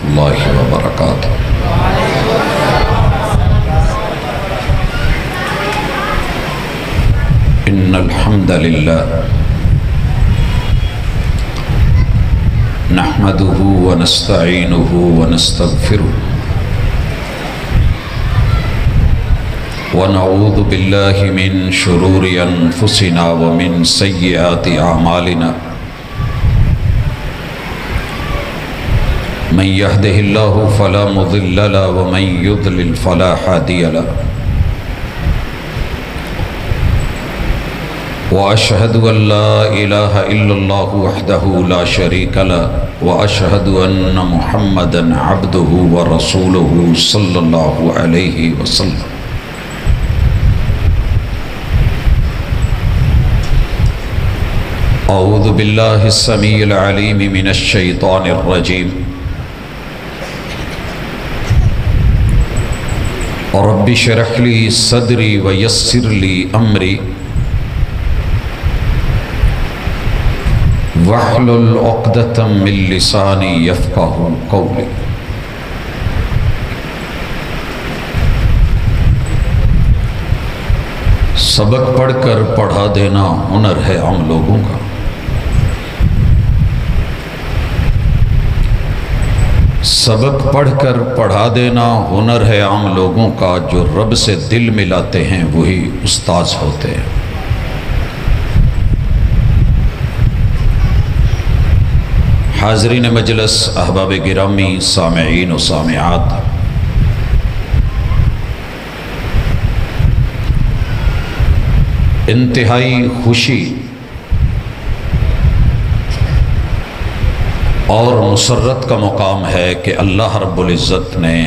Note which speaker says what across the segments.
Speaker 1: اللہ وبرکاتہ۔ ان الحمد للہ نحمده ونستعینه ونستغفره ونعوذ باللہ من شرور انفسنا ومن سیئات اعمالنا من يهده الله فلا مضل له ومن يضلل فلا هادي له وأشهد أن لا إله إلا الله وحده لا شريك له وأشهد أن محمدا عبده ورسوله صلى الله عليه وسلم۔ أعوذ بالله السميع العليم من الشيطان الرجيم۔ رب اشرح لي صدري ويسر لي أمري واحلل عقدة من لساني يفقهوا قولي۔ سبق پڑھ کر پڑھا دینا ہنر ہے عام لوگوں کا، سبق پڑھ کر پڑھا دینا ہنر ہے عام لوگوں کا، جو رب سے دل ملاتے ہیں وہی استاذ ہوتے ہیں۔ حاضرین مجلس، احباب گرامی، سامعین و سامعات، انتہائی خوشی اور مسرت کا مقام ہے کہ اللہ رب العزت نے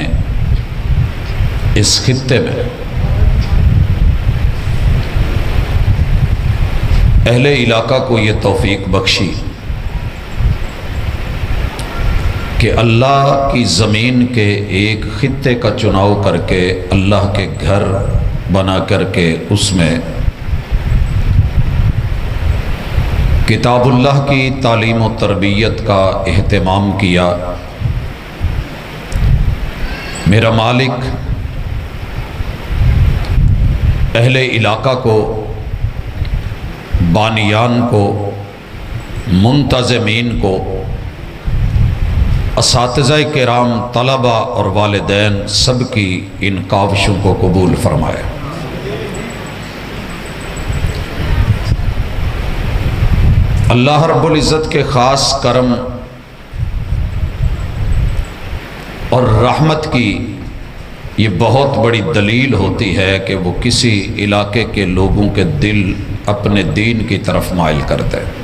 Speaker 1: اس خطے میں اہل علاقہ کو یہ توفیق بخشی کہ اللہ کی زمین کے ایک خطے کا چناؤ کر کے اللہ کے گھر بنا کر کے اس میں کتاب اللہ کی تعلیم و تربیت کا اہتمام کیا۔ میرا مالک اہل علاقہ کو، بانیان کو، منتظمین کو، اساتذہ کرام، طلبہ اور والدین سب کی ان کاوشوں کو قبول فرمائے۔ اللہ رب العزت کے خاص کرم اور رحمت کی یہ بہت بڑی دلیل ہوتی ہے کہ وہ کسی علاقے کے لوگوں کے دل اپنے دین کی طرف مائل کرتے ہیں۔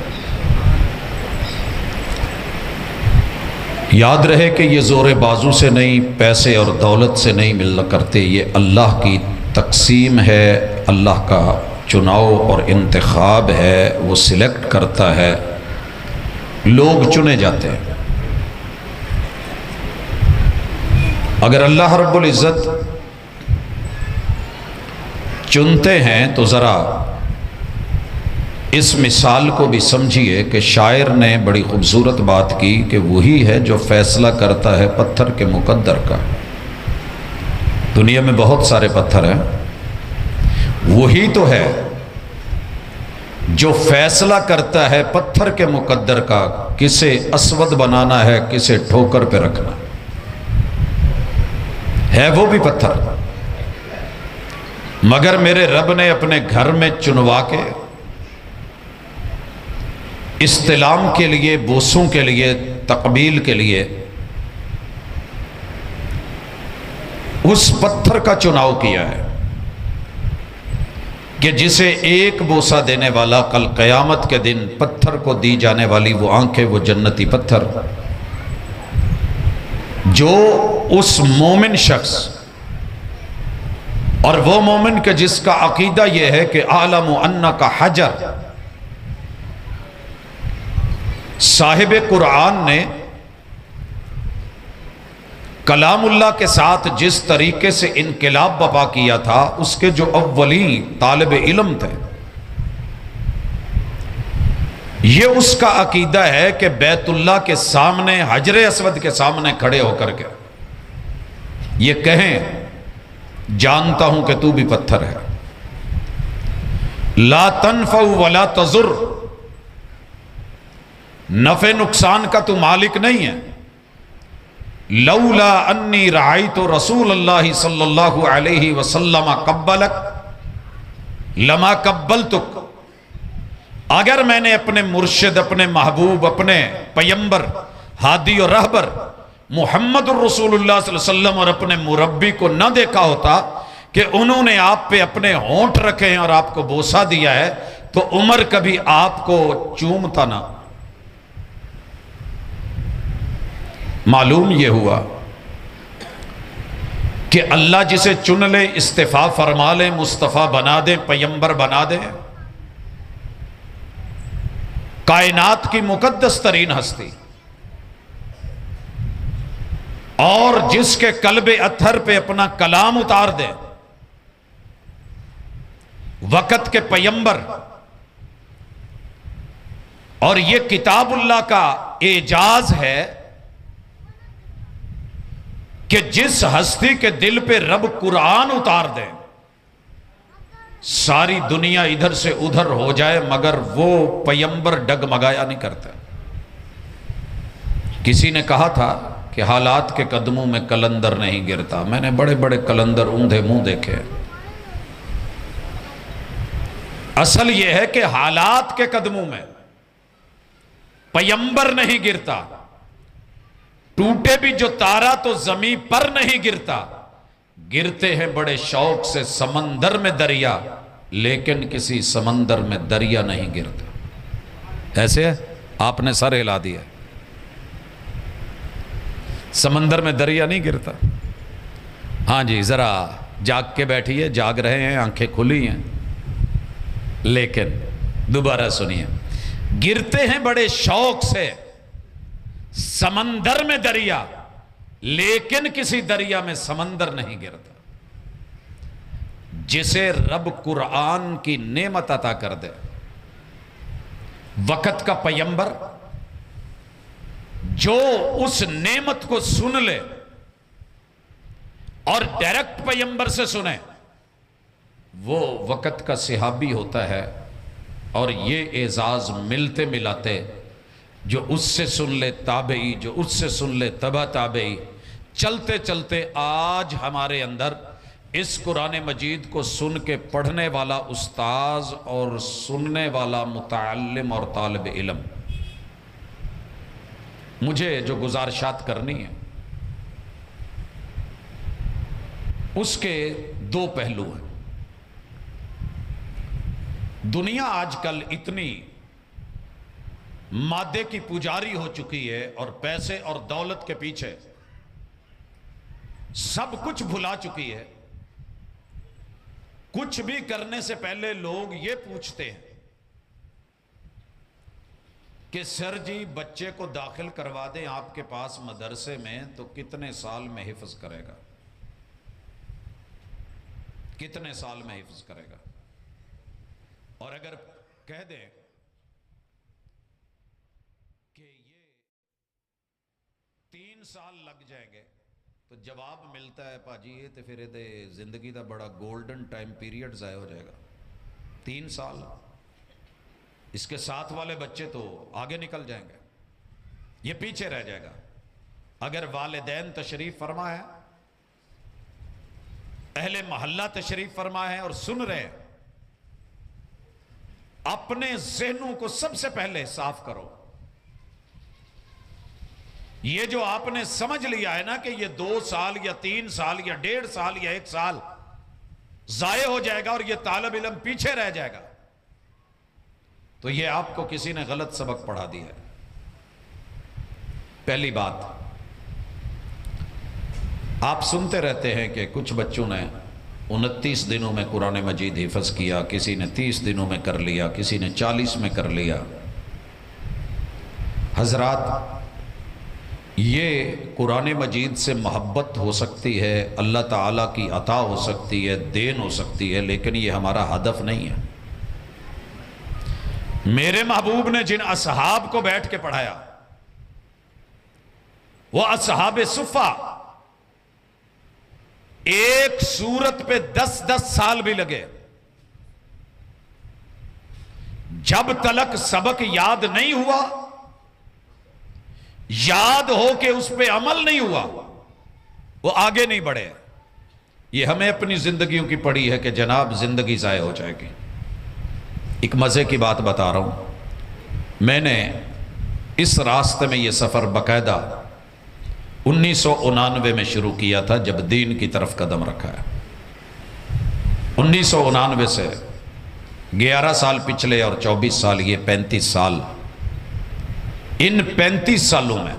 Speaker 1: یاد رہے کہ یہ زور بازو سے نہیں، پیسے اور دولت سے نہیں مل کرتے، یہ اللہ کی تقسیم ہے، اللہ کا چناؤ اور انتخاب ہے، وہ سلیکٹ کرتا ہے، لوگ چنے جاتے ہیں۔ اگر اللہ رب العزت چنتے ہیں تو ذرا اس مثال کو بھی سمجھیے کہ شاعر نے بڑی خوبصورت بات کی کہ وہی ہے جو فیصلہ کرتا ہے پتھر کے مقدر کا۔ دنیا میں بہت سارے پتھر ہیں، وہی تو ہے جو فیصلہ کرتا ہے پتھر کے مقدر کا، کسے اسود بنانا ہے، کسے ٹھوکر پہ رکھنا ہے، وہ بھی پتھر۔ مگر میرے رب نے اپنے گھر میں چنوا کے استلام کے لیے، بوسوں کے لیے، تقبیل کے لیے اس پتھر کا چناؤ کیا ہے کہ جسے ایک بوسہ دینے والا کل قیامت کے دن پتھر کو دی جانے والی وہ آنکھیں، وہ جنتی پتھر، جو اس مومن شخص اور وہ مومن کہ جس کا عقیدہ یہ ہے کہ عالم انک حجر، صاحب قرآن نے کلام اللہ کے ساتھ جس طریقے سے انقلاب برپا کیا تھا، اس کے جو اولین طالب علم تھے یہ اس کا عقیدہ ہے کہ بیت اللہ کے سامنے حجر اسود کے سامنے کھڑے ہو کر کے یہ کہیں جانتا ہوں کہ تو بھی پتھر ہے، لا تنفع ولا تضر، نفع نقصان کا تو مالک نہیں ہے، لولا انی رأیت رسول اللہ صلی اللہ علیہ وسلم قبلک لما قبلتک، اگر میں نے اپنے مرشد، اپنے محبوب، اپنے پیمبر، ہادی اور رہبر محمد الرسول اللہ صلی اللہ علیہ وسلم اور اپنے مربی کو نہ دیکھا ہوتا کہ انہوں نے آپ پہ اپنے ہونٹ رکھے ہیں اور آپ کو بوسہ دیا ہے، تو عمر کبھی آپ کو چومتا نہ۔ معلوم یہ ہوا کہ اللہ جسے چن لے، استفا فرما لے، مصطفیٰ بنا دے، پیمبر بنا دے، کائنات کی مقدس ترین ہستی، اور جس کے قلب اطہر پہ اپنا کلام اتار دے، وقت کے پیمبر، اور یہ کتاب اللہ کا اعجاز ہے کہ جس ہستی کے دل پہ رب قرآن اتار دے، ساری دنیا ادھر سے ادھر ہو جائے مگر وہ پیمبر ڈگمگایا نہیں کرتا۔ کسی نے کہا تھا کہ حالات کے قدموں میں کلندر نہیں گرتا، میں نے بڑے بڑے کلندر اوندھے منہ دیکھے۔ اصل یہ ہے کہ حالات کے قدموں میں پیمبر نہیں گرتا، ٹوٹے بھی جو تارا تو زمین پر نہیں گرتا، گرتے ہیں بڑے شوق سے سمندر میں دریا، لیکن کسی سمندر میں دریا نہیں گرتا۔ ایسے ہے، آپ نے سر ہلا دیا، سمندر میں دریا نہیں گرتا۔ ہاں جی، ذرا جاگ کے بیٹھیے، جاگ رہے ہیں، آنکھیں کھلی ہیں، لیکن دوبارہ سنیے، گرتے ہیں بڑے شوق سے سمندر میں دریا، لیکن کسی دریا میں سمندر نہیں گرتا۔ جسے رب قرآن کی نعمت عطا کر دے، وقت کا پیمبر، جو اس نعمت کو سن لے اور ڈائریکٹ پیمبر سے سنے، وہ وقت کا صحابی ہوتا ہے، اور یہ اعزاز ملتے ملاتے جو اس سے سن لے تابعی، جو اس سے سن لے تبع تابعی، چلتے چلتے آج ہمارے اندر اس قرآن مجید کو سن کے پڑھنے والا استاذ اور سننے والا متعلم اور طالب علم۔ مجھے جو گزارشات کرنی ہے اس کے دو پہلو ہیں۔ دنیا آج کل اتنی مادے کی پجاری ہو چکی ہے اور پیسے اور دولت کے پیچھے سب کچھ بھلا چکی ہے، کچھ بھی کرنے سے پہلے لوگ یہ پوچھتے ہیں کہ سر جی بچے کو داخل کروا دیں آپ کے پاس مدرسے میں تو کتنے سال میں حفظ کرے گا، کتنے سال میں حفظ کرے گا؟ اور اگر کہہ دیں کہ یہ 3 سال لگ جائیں گے تو جواب ملتا ہے پاجی یہ تو پھر زندگی دا بڑا گولڈن ٹائم پیریڈ ضائع ہو جائے گا۔ 3 سال، اس کے ساتھ والے بچے تو آگے نکل جائیں گے، یہ پیچھے رہ جائے گا۔ اگر والدین تشریف فرما ہے، اہل محلہ تشریف فرما ہے اور سن رہے ہیں، اپنے ذہنوں کو سب سے پہلے صاف کرو۔ یہ جو آپ نے سمجھ لیا ہے نا کہ یہ 2 سال یا 3 سال یا 1.5 سال یا 1 سال ضائع ہو جائے گا اور یہ طالب علم پیچھے رہ جائے گا، تو یہ آپ کو کسی نے غلط سبق پڑھا دیا ہے۔ پہلی بات، آپ سنتے رہتے ہیں کہ کچھ بچوں نے 29 دنوں میں قرآن مجید حفظ کیا، کسی نے 30 دنوں میں کر لیا، کسی نے 40 میں کر لیا۔ حضرات، یہ قرآن مجید سے محبت ہو سکتی ہے، اللہ تعالیٰ کی عطا ہو سکتی ہے، دین ہو سکتی ہے، لیکن یہ ہمارا ہدف نہیں ہے۔ میرے محبوب نے جن اصحاب کو بیٹھ کے پڑھایا وہ اصحاب صفہ، ایک سورت پہ 10 سال بھی لگے، جب تلک سبق یاد نہیں ہوا، یاد ہو کہ اس پہ عمل نہیں ہوا، وہ آگے نہیں بڑھے۔ یہ ہمیں اپنی زندگیوں کی پڑی ہے کہ جناب زندگی ضائع ہو جائے گی۔ ایک مزے کی بات بتا رہا ہوں، میں نے اس راستے میں یہ سفر باقاعدہ 1999 میں شروع کیا تھا، جب دین کی طرف قدم رکھا ہے۔ 1999 سے 11 سال پچھلے اور 24 سال یہ 35 سال، ان 35 سالوں میں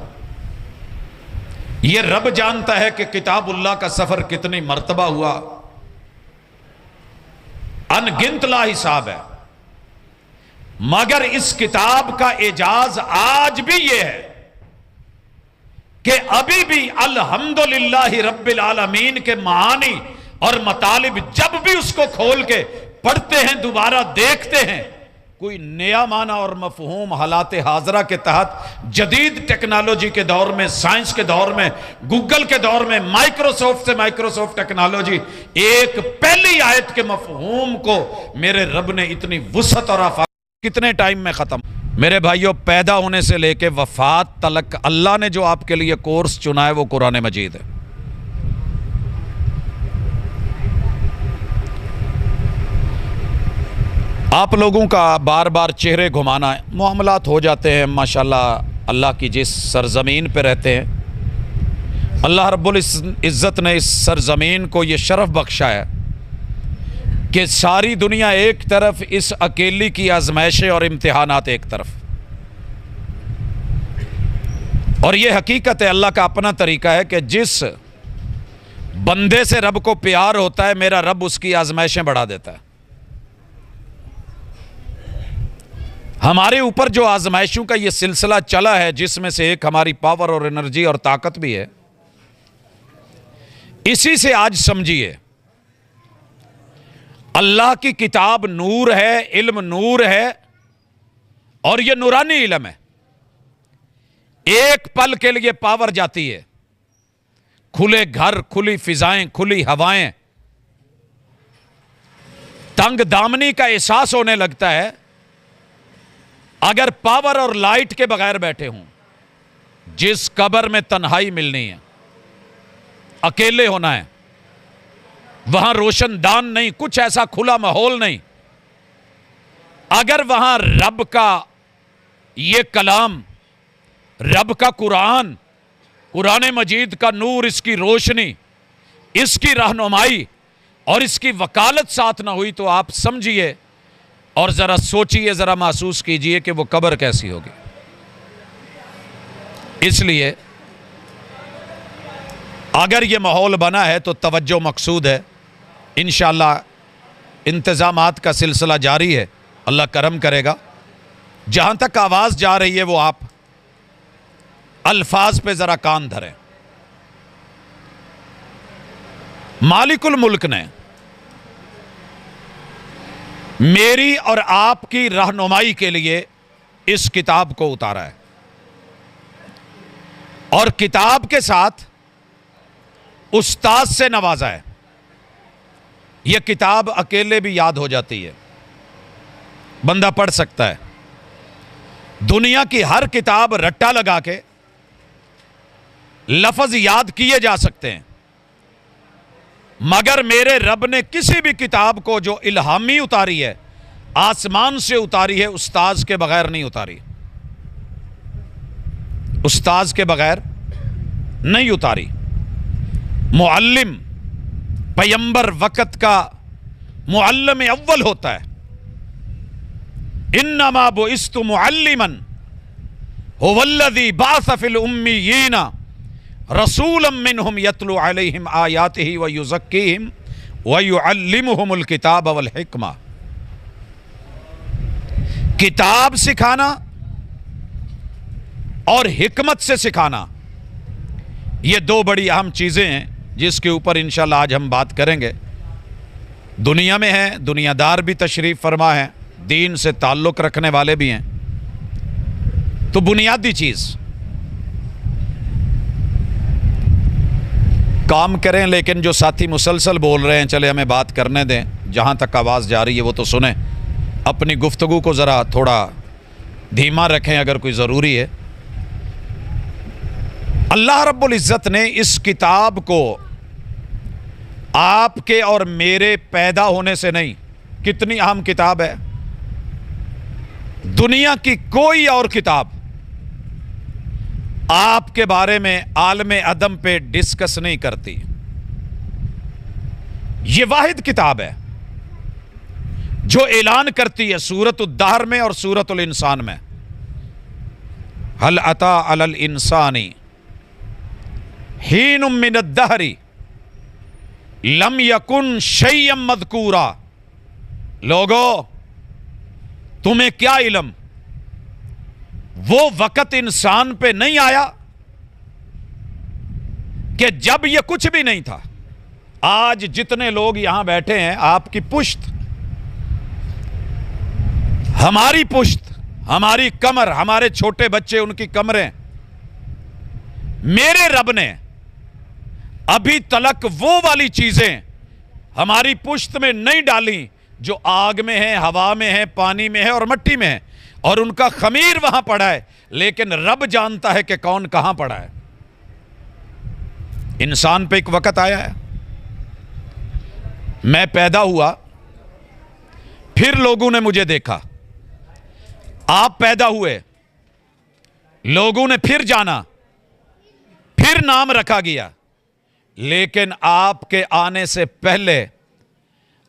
Speaker 1: یہ رب جانتا ہے کہ کتاب اللہ کا سفر کتنی مرتبہ ہوا، ان گنت لا حساب ہے، مگر اس کتاب کا اعجاز آج بھی یہ ہے کہ ابھی بھی الحمدللہ رب العالمین کے معانی اور مطالب جب بھی اس کو کھول کے پڑھتے ہیں، دوبارہ دیکھتے ہیں، کوئی نیا معنی اور مفہوم حالات حاضرہ کے تحت، جدید ٹیکنالوجی کے دور میں، سائنس کے دور میں، گوگل کے دور میں، مائکروسافٹ سے مائکروسافٹ ٹیکنالوجی، ایک پہلی آیت کے مفہوم کو میرے رب نے اتنی وسعت اور آفاق کتنے ٹائم میں ختم۔ میرے بھائیوں، پیدا ہونے سے لے کے وفات تلک اللہ نے جو آپ کے لیے کورس چنا ہے وہ قرآن مجید ہے۔ آپ لوگوں کا بار بار چہرے گھمانا ہے، معاملات ہو جاتے ہیں ماشاءاللہ، اللہ کی جس سرزمین پہ رہتے ہیں، اللہ رب العزت نے اس سرزمین کو یہ شرف بخشا ہے کہ ساری دنیا ایک طرف، اس اکیلی کی آزمائشیں اور امتحانات ایک طرف، اور یہ حقیقت ہے، اللہ کا اپنا طریقہ ہے کہ جس بندے سے رب کو پیار ہوتا ہے، میرا رب اس کی آزمائشیں بڑھا دیتا ہے۔ ہمارے اوپر جو آزمائشوں کا یہ سلسلہ چلا ہے، جس میں سے ایک ہماری پاور اور انرجی اور طاقت بھی ہے، اسی سے آج سمجھیے اللہ کی کتاب نور ہے، علم نور ہے، اور یہ نورانی علم ہے۔ ایک پل کے لیے پاور جاتی ہے، کھلے گھر، کھلی فضائیں، کھلی ہوائیں، تنگ دامنی کا احساس ہونے لگتا ہے اگر پاور اور لائٹ کے بغیر بیٹھے ہوں۔ جس قبر میں تنہائی ملنی ہے، اکیلے ہونا ہے، وہاں روشن دان نہیں، کچھ ایسا کھلا ماحول نہیں، اگر وہاں رب کا یہ کلام، رب کا قرآن، قرآن مجید کا نور، اس کی روشنی، اس کی رہنمائی اور اس کی وکالت ساتھ نہ ہوئی، تو آپ سمجھیے اور ذرا سوچئے، ذرا محسوس کیجئے کہ وہ قبر کیسی ہوگی۔ اس لیے اگر یہ ماحول بنا ہے تو توجہ مقصود ہے، انشاءاللہ انتظامات کا سلسلہ جاری ہے، اللہ کرم کرے گا۔ جہاں تک آواز جا رہی ہے وہ آپ الفاظ پہ ذرا کان دھریں۔ مالک الملک نے میری اور آپ کی رہنمائی کے لیے اس کتاب کو اتارا ہے، اور کتاب کے ساتھ استاد سے نوازا ہے۔ یہ کتاب اکیلے بھی یاد ہو جاتی ہے، بندہ پڑھ سکتا ہے۔ دنیا کی ہر کتاب رٹا لگا کے لفظ یاد کیے جا سکتے ہیں، مگر میرے رب نے کسی بھی کتاب کو جو الہامی اتاری ہے، آسمان سے اتاری ہے، استاذ کے بغیر نہیں اتاری، استاذ کے بغیر نہیں اتاری۔ معلم پیمبر وقت کا معلم اول ہوتا ہے۔ انما بعثت معلما هو الذی بعث فی الامیین رسولا منہم یتلو علیہم آیاتہ ویزکیہم ویعلمہم الکتاب والحکمہ۔ کتاب سکھانا اور حکمت سے سکھانا، یہ دو بڑی اہم چیزیں ہیں جس کے اوپر انشاءاللہ آج ہم بات کریں گے۔ دنیا میں ہیں، دنیا دار بھی تشریف فرما ہیں، دین سے تعلق رکھنے والے بھی ہیں. تو بنیادی چیز کام کریں، لیکن جو ساتھی مسلسل بول رہے ہیں چلے ہمیں بات کرنے دیں، جہاں تک آواز جا رہی ہے وہ تو سنیں، اپنی گفتگو کو ذرا تھوڑا دھیما رکھیں اگر کوئی ضروری ہے. اللہ رب العزت نے اس کتاب کو آپ کے اور میرے پیدا ہونے سے نہیں، کتنی اہم کتاب ہے، دنیا کی کوئی اور کتاب آپ کے بارے میں عالم عدم پہ ڈسکس نہیں کرتی. یہ واحد کتاب ہے جو اعلان کرتی ہے سورۃ الدہر میں اور سورۃ الانسان میں، هل اتى علی الانسان حین من الدہر لم یکن شیئا مذکورا. لوگو تمہیں کیا علم، وہ وقت انسان پہ نہیں آیا کہ جب یہ کچھ بھی نہیں تھا. آج جتنے لوگ یہاں بیٹھے ہیں، آپ کی پشت، ہماری پشت، ہماری کمر، ہمارے چھوٹے بچے ان کی کمریں، میرے رب نے ابھی تلک وہ والی چیزیں ہماری پشت میں نہیں ڈالی جو آگ میں ہیں، ہوا میں ہیں، پانی میں ہے اور مٹی میں ہے، اور ان کا خمیر وہاں پڑا ہے، لیکن رب جانتا ہے کہ کون کہاں پڑا ہے. انسان پہ ایک وقت آیا ہے، میں پیدا ہوا، پھر لوگوں نے مجھے دیکھا، آپ پیدا ہوئے، لوگوں نے پھر جانا، پھر نام رکھا گیا. لیکن آپ کے آنے سے پہلے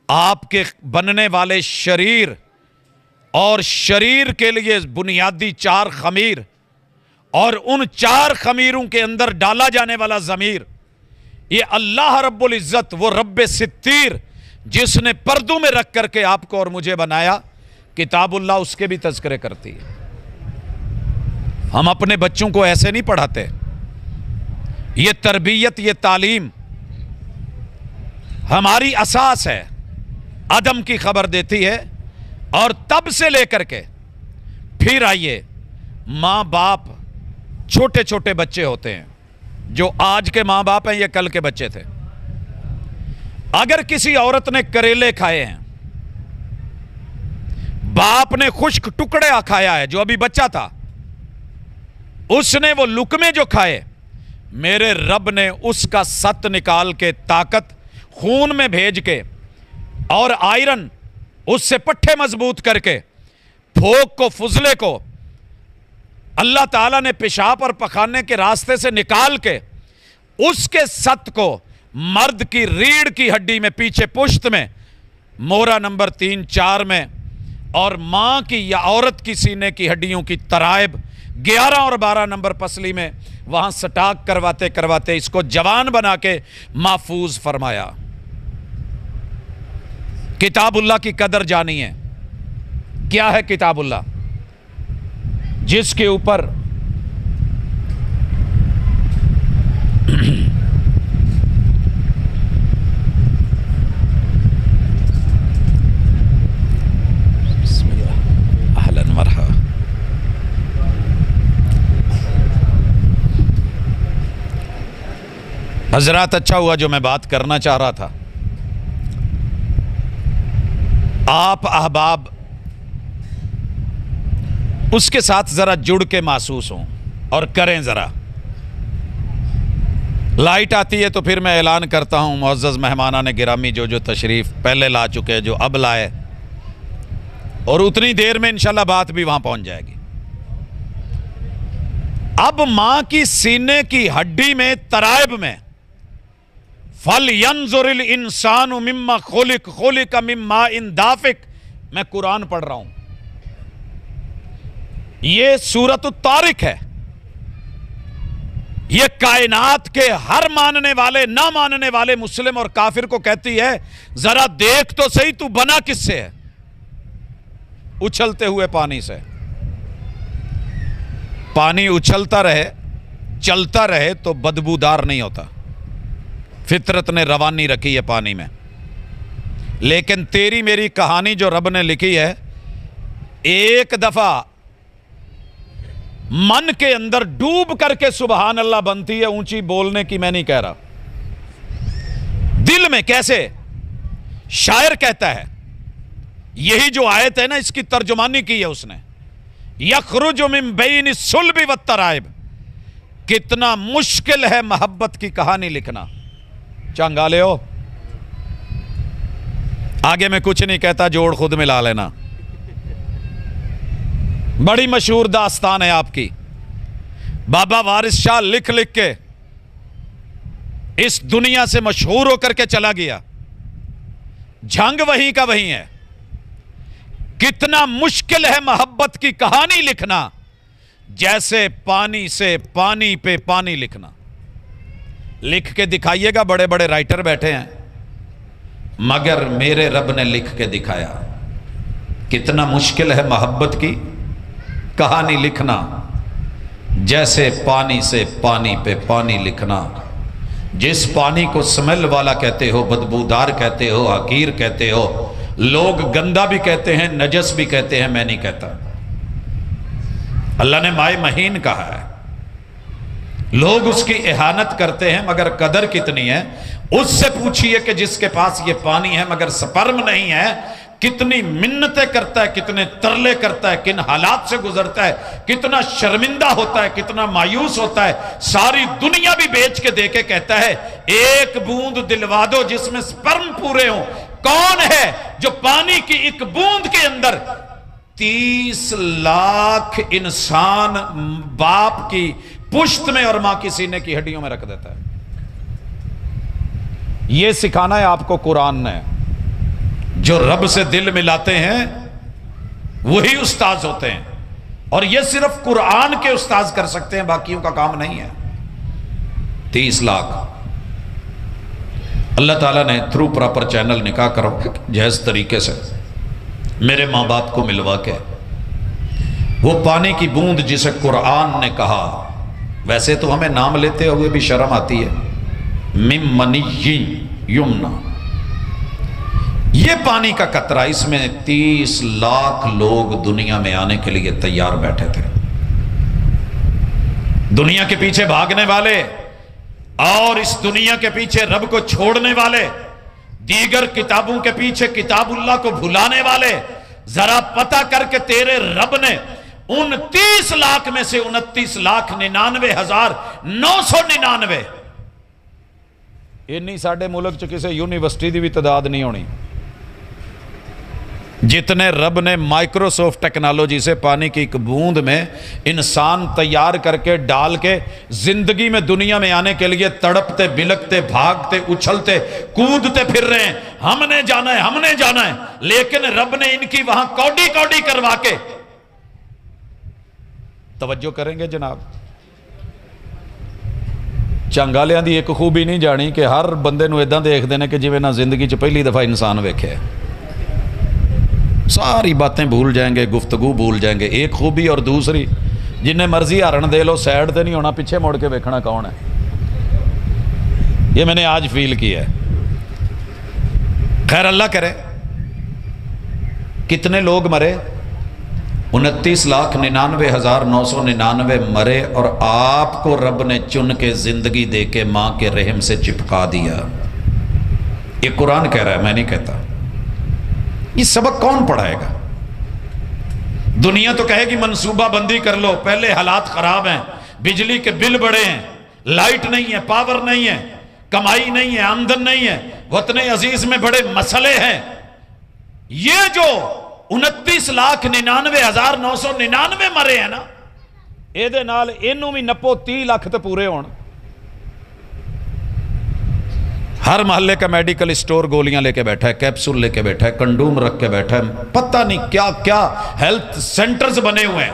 Speaker 1: آپ کے بننے والے شریر اور شریر کے لیے بنیادی 4 خمیر اور ان 4 خمیروں کے اندر ڈالا جانے والا ضمیر، یہ اللہ رب العزت، وہ رب ستیر جس نے پردوں میں رکھ کر کے آپ کو اور مجھے بنایا، کتاب اللہ اس کے بھی تذکرے کرتی ہے. ہم اپنے بچوں کو ایسے نہیں پڑھاتے. یہ تربیت، یہ تعلیم ہماری اساس ہے، عدم کی خبر دیتی ہے. اور تب سے لے کر کے پھر آئیے، ماں باپ، چھوٹے چھوٹے بچے ہوتے ہیں، جو آج کے ماں باپ ہیں یہ کل کے بچے تھے. اگر کسی عورت نے کریلے کھائے ہیں، باپ نے خشک ٹکڑے کھایا ہے جو ابھی بچہ تھا، اس نے وہ لقمے جو کھائے، میرے رب نے اس کا ست نکال کے طاقت خون میں بھیج کے اور آئرن اس سے پٹھے مضبوط کر کے، پھوک کو، فضلے کو اللہ تعالیٰ نے پیشاب اور پخانے کے راستے سے نکال کے اس کے ست کو مرد کی ریڑھ کی ہڈی میں پیچھے پشت میں، مورا نمبر 3 4 میں، اور ماں کی یا عورت کی سینے کی ہڈیوں کی ترائب 11 اور 12 نمبر پسلی میں، وہاں سٹاک کرواتے کرواتے اس کو جوان بنا کے محفوظ فرمایا. کتاب اللہ کی قدر جانی ہے. کیا ہے کتاب اللہ؟ جس کے اوپر حضرات، اچھا ہوا جو میں بات کرنا چاہ رہا تھا. آپ احباب اس کے ساتھ ذرا جڑ کے محسوس ہوں اور کریں ذرا. لائٹ آتی ہے تو پھر میں اعلان کرتا ہوں، معزز مہمانان گرامی جو تشریف پہلے لا چکے، جو اب لائے، اور اتنی دیر میں انشاءاللہ بات بھی وہاں پہنچ جائے گی. اب ماں کی سینے کی ہڈی میں، ترائب میں، فَلْيَنْظُرِ الْإِنسَانُ مِمَّا خُلِقَ مِن مَّاءٍ دَافِقٍ. میں قرآن پڑھ رہا ہوں، یہ سورۃ الطارق ہے. یہ کائنات کے ہر ماننے والے، نہ ماننے والے مسلم اور کافر کو کہتی ہے، ذرا دیکھ تو صحیح تو بنا کس سے ہے؟ اچھلتے ہوئے پانی سے. پانی اچھلتا رہے، چلتا رہے تو بدبودار نہیں ہوتا. فطرت نے روانی رکھی ہے پانی میں. لیکن تیری میری کہانی جو رب نے لکھی ہے، ایک دفعہ من کے اندر ڈوب کر کے سبحان اللہ بنتی ہے، اونچی بولنے کی میں نہیں کہہ رہا، دل میں کیسے؟ شاعر کہتا ہے، یہی جو آیت ہے نا اس کی ترجمانی کی ہے اس نے، یخرج من بین الصلب والترائب، کتنا مشکل ہے محبت کی کہانی لکھنا۔ چنگالے ہو، آگے میں کچھ نہیں کہتا، جوڑ خود ملا لینا، بڑی مشہور داستان ہے آپ کی۔ بابا وارث شاہ لکھ لکھ کے اس دنیا سے مشہور ہو کر کے چلا گیا، جھنگ وہیں کا وہیں ہے۔ کتنا مشکل ہے محبت کی کہانی لکھنا، جیسے پانی سے پانی پہ پانی لکھنا۔ لکھ کے دکھائیے گا، بڑے بڑے رائٹر بیٹھے ہیں، مگر میرے رب نے لکھ کے دکھایا۔ کتنا مشکل ہے محبت کی کہانی لکھنا، جیسے پانی سے پانی پہ پانی لکھنا۔ جس پانی کو سمیل والا کہتے ہو، بدبودار کہتے ہو، حقیر کہتے ہو، لوگ گندا بھی کہتے ہیں، نجس بھی کہتے ہیں، میں نہیں کہتا۔ اللہ نے مائے مہین کہا ہے، لوگ اس کی اہانت کرتے ہیں، مگر قدر کتنی ہے اس سے پوچھئے کہ جس کے پاس یہ پانی ہے مگر سپرم نہیں ہے، کتنی منتیں کرتا ہے، کتنے ترلے کرتا ہے، کن حالات سے گزرتا ہے، کتنا شرمندہ ہوتا ہے، کتنا مایوس ہوتا ہے، ساری دنیا بھی بیچ کے دے کے کہتا ہے ایک بوند دلوا دو جس میں سپرم پورے ہوں۔ کون ہے جو پانی کی ایک بوند کے اندر 30 لاکھ انسان باپ کی پشت میں اور ماں کی سینے کی ہڈیوں میں رکھ دیتا ہے؟ یہ سکھانا ہے آپ کو قرآن نے۔ جو رب سے دل ملاتے ہیں وہی استاذ ہوتے ہیں، اور یہ صرف قرآن کے استاذ کر سکتے ہیں، باقیوں کا کام نہیں ہے۔ 30 لاکھ اللہ تعالیٰ نے تھرو پراپر چینل نکاح کرو جہیز طریقے سے میرے ماں باپ کو ملوا کے، وہ پانی کی بوند جسے قرآن نے کہا، ویسے تو ہمیں نام لیتے ہوئے بھی شرم آتی ہے، من منی یمنا، یہ پانی کا قطرہ، اس میں 30 لاکھ لوگ دنیا میں آنے کے لیے تیار بیٹھے تھے، دنیا کے پیچھے بھاگنے والے اور اس دنیا کے پیچھے رب کو چھوڑنے والے، دیگر کتابوں کے پیچھے کتاب اللہ کو بھلانے والے۔ ذرا پتہ کر کے تیرے رب نے ان 30 لاکھ میں سے 29,99,999 انی ساڑھے ملک چ کسے یونیورسٹی دی بھی تعداد نہیں ہونی جتنے رب نے مائکروسافٹ ٹیکنالوجی سے پانی کی ایک بوند میں انسان تیار کر کے ڈال کے زندگی میں دنیا میں آنے کے لیے تڑپتے بلکتے بھاگتے اچھلتے کودتے پھر رہے ہیں، ہم نے جانا ہے، ہم نے جانا ہے، لیکن رب نے ان کی وہاں کوڈی کوڈی کروا کے، توجہ کریں گے جناب، چنگالیاں دی ایک خوبی نہیں جانی کہ ہر بندے نو ایداں دیکھ دینے کہ جویں نہ زندگی چ پہلی دفعہ انسان ویکھے، ساری باتیں بھول جائیں گے، گفتگو بھول جائیں گے۔ ایک خوبی اور دوسری، جنہیں مرضی ہارن دے لو، سائڈ تے نہیں ہونا، پیچھے موڑ کے ویکھنا کون ہے۔ یہ میں نے آج فیل کیا ہے۔ خیر اللہ کرے، کتنے لوگ مرے؟ 29,99,999 مرے، اور آپ کو رب نے چن کے زندگی دے کے ماں کے رحم سے چپکا دیا۔ یہ قرآن کہہ رہا ہے، میں نہیں کہتا۔ یہ سبق کون پڑھائے گا؟ دنیا تو کہے گی منصوبہ بندی کر لو، پہلے حالات خراب ہیں، بجلی کے بل بڑے ہیں، لائٹ نہیں ہے، پاور نہیں ہے، کمائی نہیں ہے، آمدن نہیں ہے، وطن عزیز میں بڑے مسئلے ہیں۔ یہ جو 29,99,999 مرے ہیں نا، اے دے نال اینوں بھی نپو 30 لاکھ تے پورے ہون۔ ہر محلے کا میڈیکل اسٹور گولیاں لے کے بیٹھا ہے، کیپسول لے کے بیٹھا ہے، کنڈوم رکھ کے بیٹھا ہے، پتہ نہیں کیا کیا ہیلتھ سینٹرز بنے ہوئے ہیں،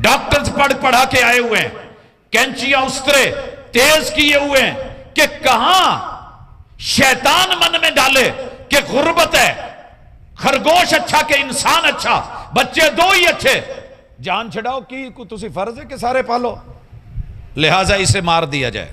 Speaker 1: ڈاکٹرز پڑھا کے آئے ہوئے ہیں، کینچیاں استرے تیز کیے ہوئے ہیں کہ کہاں شیطان من میں ڈالے کہ غربت ہے، خرگوش اچھا کہ انسان اچھا، بچے دو ہی اچھے، جان چھڑاؤ کی تسی فرض ہے کہ سارے پالو، لہٰذا اسے مار دیا جائے۔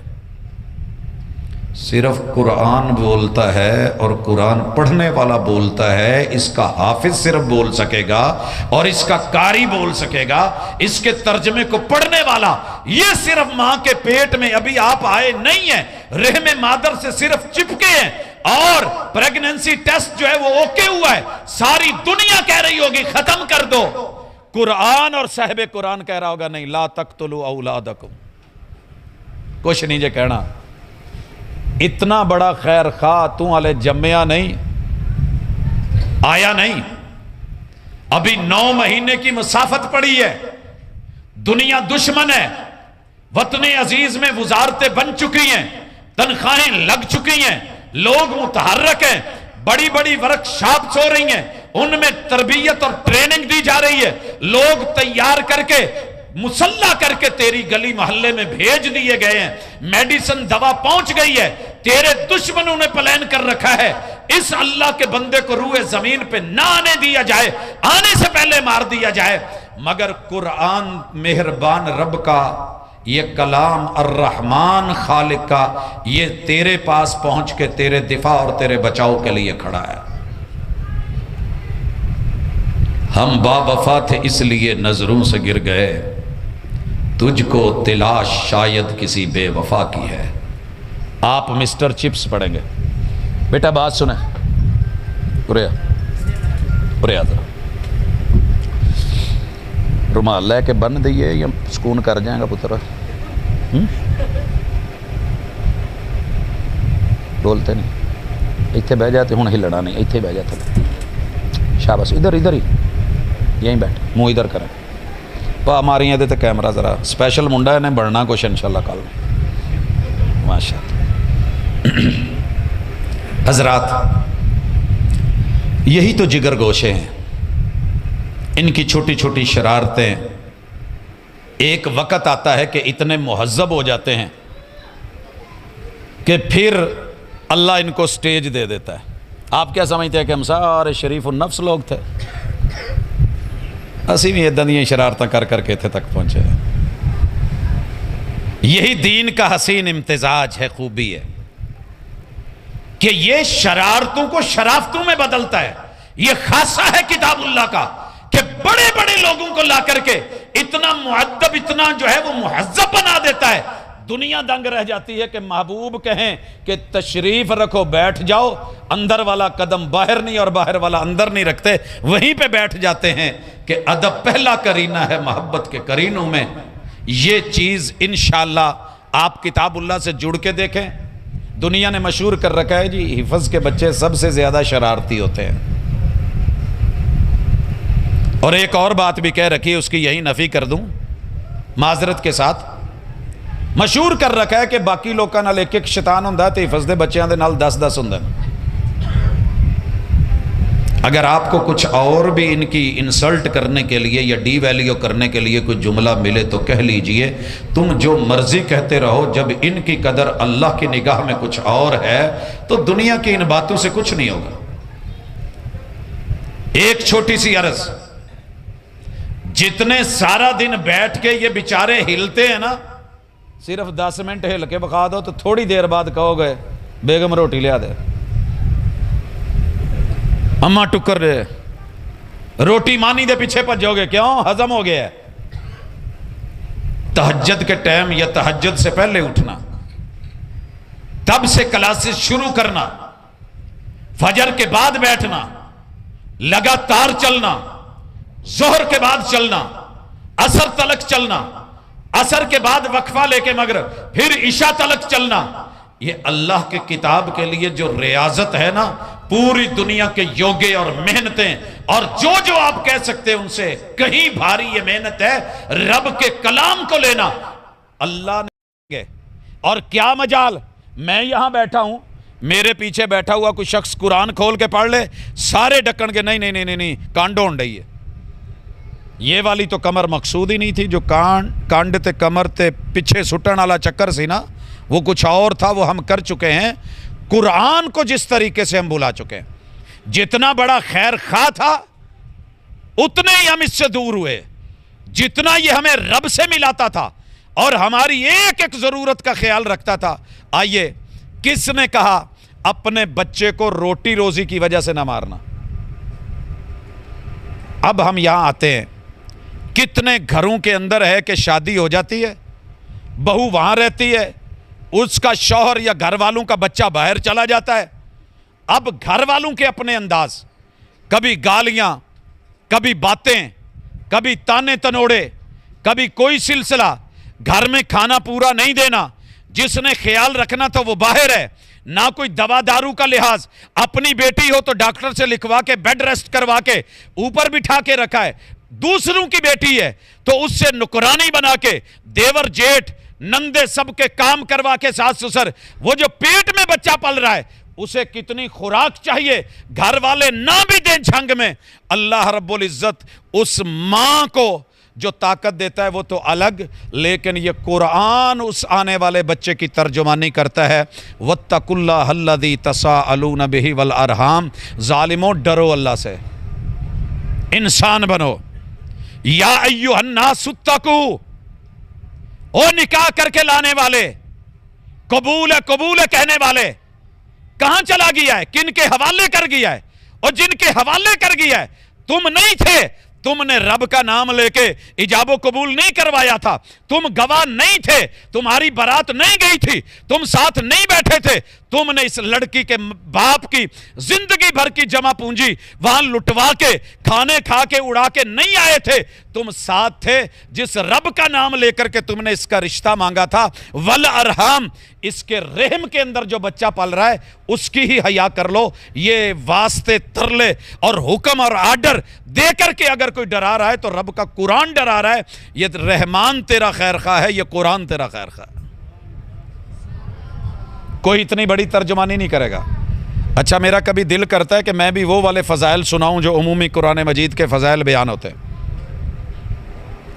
Speaker 1: صرف قرآن بولتا ہے اور قرآن پڑھنے والا بولتا ہے، اس کا حافظ صرف بول سکے گا اور اس کا قاری بول سکے گا، اس کے ترجمے کو پڑھنے والا۔ یہ صرف ماں کے پیٹ میں ابھی آپ آئے نہیں ہیں، رحم مادر سے صرف چپکے ہیں، اور پریگننسی ٹیسٹ جو ہے وہ اوکے ہوا ہے، ساری دنیا کہہ رہی ہوگی ختم کر دو، قرآن اور صاحب قرآن کہہ رہا ہوگا نہیں، لا تقتلوا اولادکم، کچھ نہیں جے کہنا۔ اتنا بڑا خیر خواہ تو والے جمیا نہیں، آیا نہیں، ابھی 9 مہینے کی مسافت پڑی ہے، دنیا دشمن ہے، وطن عزیز میں وزارتیں بن چکی ہیں، تنخواہیں لگ چکی ہیں، لوگ متحرک ہیں، بڑی بڑی ورک شاپس ہو رہی ہیں، ان میں تربیت اور ٹریننگ دی جا رہی ہے، لوگ تیار کر کے مسلح کر کے تیری گلی محلے میں بھیج دیے گئے ہیں، میڈیسن دوا پہنچ گئی ہے، تیرے دشمنوں نے پلان کر رکھا ہے اس اللہ کے بندے کو روئے زمین پہ نہ آنے دیا جائے، آنے سے پہلے مار دیا جائے۔ مگر قرآن مہربان رب کا، یہ کلام الرحمن خالق کا، یہ تیرے پاس پہنچ کے تیرے دفاع اور تیرے بچاؤ کے لیے کھڑا ہے۔ ہم با وفا تھے اس لیے نظروں سے گر گئے، تجھ کو تلاش شاید کسی بے وفا کی ہے۔ آپ مسٹر چپس پڑھیں گے، بیٹا بات سنیں، ارے ذرا رومال لے کے بن دئیے یا سکون کر جائیں گا پتر، بولتے نہیں، اتنے بہ جاتے ہوں ہلنا نہیں، اتنے بہ جاتے، شاباش، ادھر ہی یہیں بیٹھ، منہ ادھر کریں، پا ماری ہیں دیتے کیمرہ ذرا، سپیشل منڈا ہے نے بڑھنا کچھ انشاءاللہ کل، ماشاءاللہ۔ حضرات، یہی تو جگر گوشے ہیں، ان کی چھوٹی چھوٹی شرارتیں ایک وقت آتا ہے کہ اتنے مہذب ہو جاتے ہیں کہ پھر اللہ ان کو سٹیج دے دیتا ہے۔ آپ کیا سمجھتے ہیں کہ ہم سارے شریف النفس لوگ تھے؟ اسی بھی ادھر دیا شرارتیں کر کر کے تھے تک پہنچے۔ یہی دین کا حسین امتزاج ہے، خوبی ہے کہ یہ شرارتوں کو شرافتوں میں بدلتا ہے۔ یہ خاصہ ہے کتاب اللہ کا کہ بڑے بڑے لوگوں کو لا کر کے اتنا معدب، اتنا جو ہے وہ مہذب بنا دیتا ہے، دنیا دنگ رہ جاتی ہے کہ محبوب کہیں کہ تشریف رکھو، بیٹھ جاؤ، اندر والا قدم باہر نہیں اور باہر والا اندر نہیں رکھتے، وہیں پہ بیٹھ جاتے ہیں کہ ادب پہلا کرینہ ہے محبت کے کرینوں میں۔ یہ چیز انشاءاللہ آپ کتاب اللہ سے جڑ کے دیکھیں، دنیا نے مشہور کر رکھا ہے جی حفظ کے بچے سب سے زیادہ شرارتی ہوتے ہیں، اور ایک اور بات بھی کہہ رکھی ہے، اس کی یہی نفی کر دوں معذرت کے ساتھ، مشہور کر رکھا ہے کہ باقی لوگوں نال ایک ایک شیطان ہوندا تے حفظ دے بچیاں دے نال 10 ہوندے نے۔ اگر آپ کو کچھ اور بھی ان کی انسلٹ کرنے کے لیے یا ڈی ویلیو کرنے کے لیے کوئی جملہ ملے تو کہہ لیجئے، تم جو مرضی کہتے رہو، جب ان کی قدر اللہ کی نگاہ میں کچھ اور ہے تو دنیا کی ان باتوں سے کچھ نہیں ہوگا۔ ایک چھوٹی سی عرض، جتنے سارا دن بیٹھ کے یہ بیچارے ہلتے ہیں نا، صرف 10 منٹ ہل کے بخا دو تو تھوڑی دیر بعد کہو گے بیگم روٹی لیا دے، اماں ٹکر رہے، روٹی مانی دے پیچھے پجو گے، کیوں؟ ہضم ہو گیا ہے۔ تہجد کے ٹائم یا تہجد سے پہلے اٹھنا، تب سے کلاسز شروع کرنا، فجر کے بعد بیٹھنا، لگاتار چلنا، ظہر کے بعد چلنا، عصر تلک چلنا، عصر کے بعد وقفہ لے کے مغرب، پھر عشاء تلک چلنا، یہ اللہ کے کتاب کے لیے جو ریاضت ہے نا، پوری دنیا کے یوگے اور محنتیں اور جو آپ کہہ سکتے ہیں ان سے کہیں بھاری یہ محنت ہے، رب کے کلام کو لینا۔ اللہ نے اور کیا مجال، میں یہاں بیٹھا ہوں، میرے پیچھے بیٹھا ہوا کوئی شخص قرآن کھول کے پڑھ لے، سارے ڈکن کے نہیں کانڈو ہون رہی ہے۔ یہ والی تو کمر مقصود ہی نہیں تھی، جو کانڈ تے کمر تے پیچھے سٹن والا چکر سی نا، وہ کچھ اور تھا، وہ ہم کر چکے ہیں۔ قرآن کو جس طریقے سے ہم بھلا چکے ہیں، جتنا بڑا خیر خواہ تھا اتنے ہی ہم اس سے دور ہوئے، جتنا یہ ہمیں رب سے ملاتا تھا اور ہماری ایک ایک ضرورت کا خیال رکھتا تھا۔ آئیے کس نے کہا اپنے بچے کو روٹی روزی کی وجہ سے نہ مارنا؟ اب ہم یہاں آتے ہیں، کتنے گھروں کے اندر ہے کہ شادی ہو جاتی ہے، بہو وہاں رہتی ہے، اس کا شوہر یا گھر والوں کا بچہ باہر چلا جاتا ہے، اب گھر والوں کے اپنے انداز، کبھی گالیاں، کبھی باتیں، کبھی تانے تنوڑے، کبھی کوئی سلسلہ، گھر میں کھانا پورا نہیں دینا، جس نے خیال رکھنا تھا وہ باہر ہے، نہ کوئی دوا دارو کا لحاظ، اپنی بیٹی ہو تو ڈاکٹر سے لکھوا کے بیڈ ریسٹ کروا کے اوپر بٹھا کے رکھا ہے، دوسروں کی بیٹی ہے تو اس سے نکرانی بنا کے دیور جیٹھ نندے سب کے کام کروا کے ساس سسر، وہ جو پیٹ میں بچہ پل رہا ہے اسے کتنی خوراک چاہیے، گھر والے نہ بھی دیں جھنگ میں، اللہ رب العزت اس ماں کو جو طاقت دیتا ہے وہ تو الگ، لیکن یہ قرآن اس آنے والے بچے کی ترجمانی کرتا ہے، وَاتَّقُوا اللَّهَ الَّذِي تَسَاءَلُونَ بِهِ وَالْأَرْحَامَ، ظالموں ڈرو اللہ سے، انسان بنو، یا ایھا الناس اتقوا، او نکاح کر کے لانے والے، قبول ہے کہنے والے، کہاں چلا گیا ہے، کن کے حوالے کر گیا ہے، اور جن کے حوالے کر گیا ہے تم نہیں تھے، تم نے رب کا نام لے کے ایجاب و قبول نہیں کروایا تھا، تم گواہ نہیں تھے، تمہاری برات نہیں گئی تھی، تم ساتھ نہیں بیٹھے تھے، تم نے اس لڑکی کے باپ کی زندگی بھر کی جمع پونجی وہاں لٹوا کے کھانے کھا کے اڑا کے نہیں آئے تھے، تم ساتھ تھے جس رب کا نام لے کر کے تم نے اس کا رشتہ مانگا تھا، والارحام، اس کے رحم کے اندر جو بچہ پل رہا ہے اس کی ہی حیا کر لو۔ یہ واسطے ترلے اور حکم اور آرڈر دے کر کے اگر کوئی ڈرا رہا ہے تو رب کا قرآن ڈرا رہا ہے، یہ رحمان تیرا خیر خواہ ہے، یہ قرآن تیرا خیر خواہ ہے، کوئی اتنی بڑی ترجمانی نہیں کرے گا۔ اچھا میرا کبھی دل کرتا ہے کہ میں بھی وہ والے فضائل سناؤں جو عمومی قرآن مجید کے فضائل بیان ہوتے ہیں،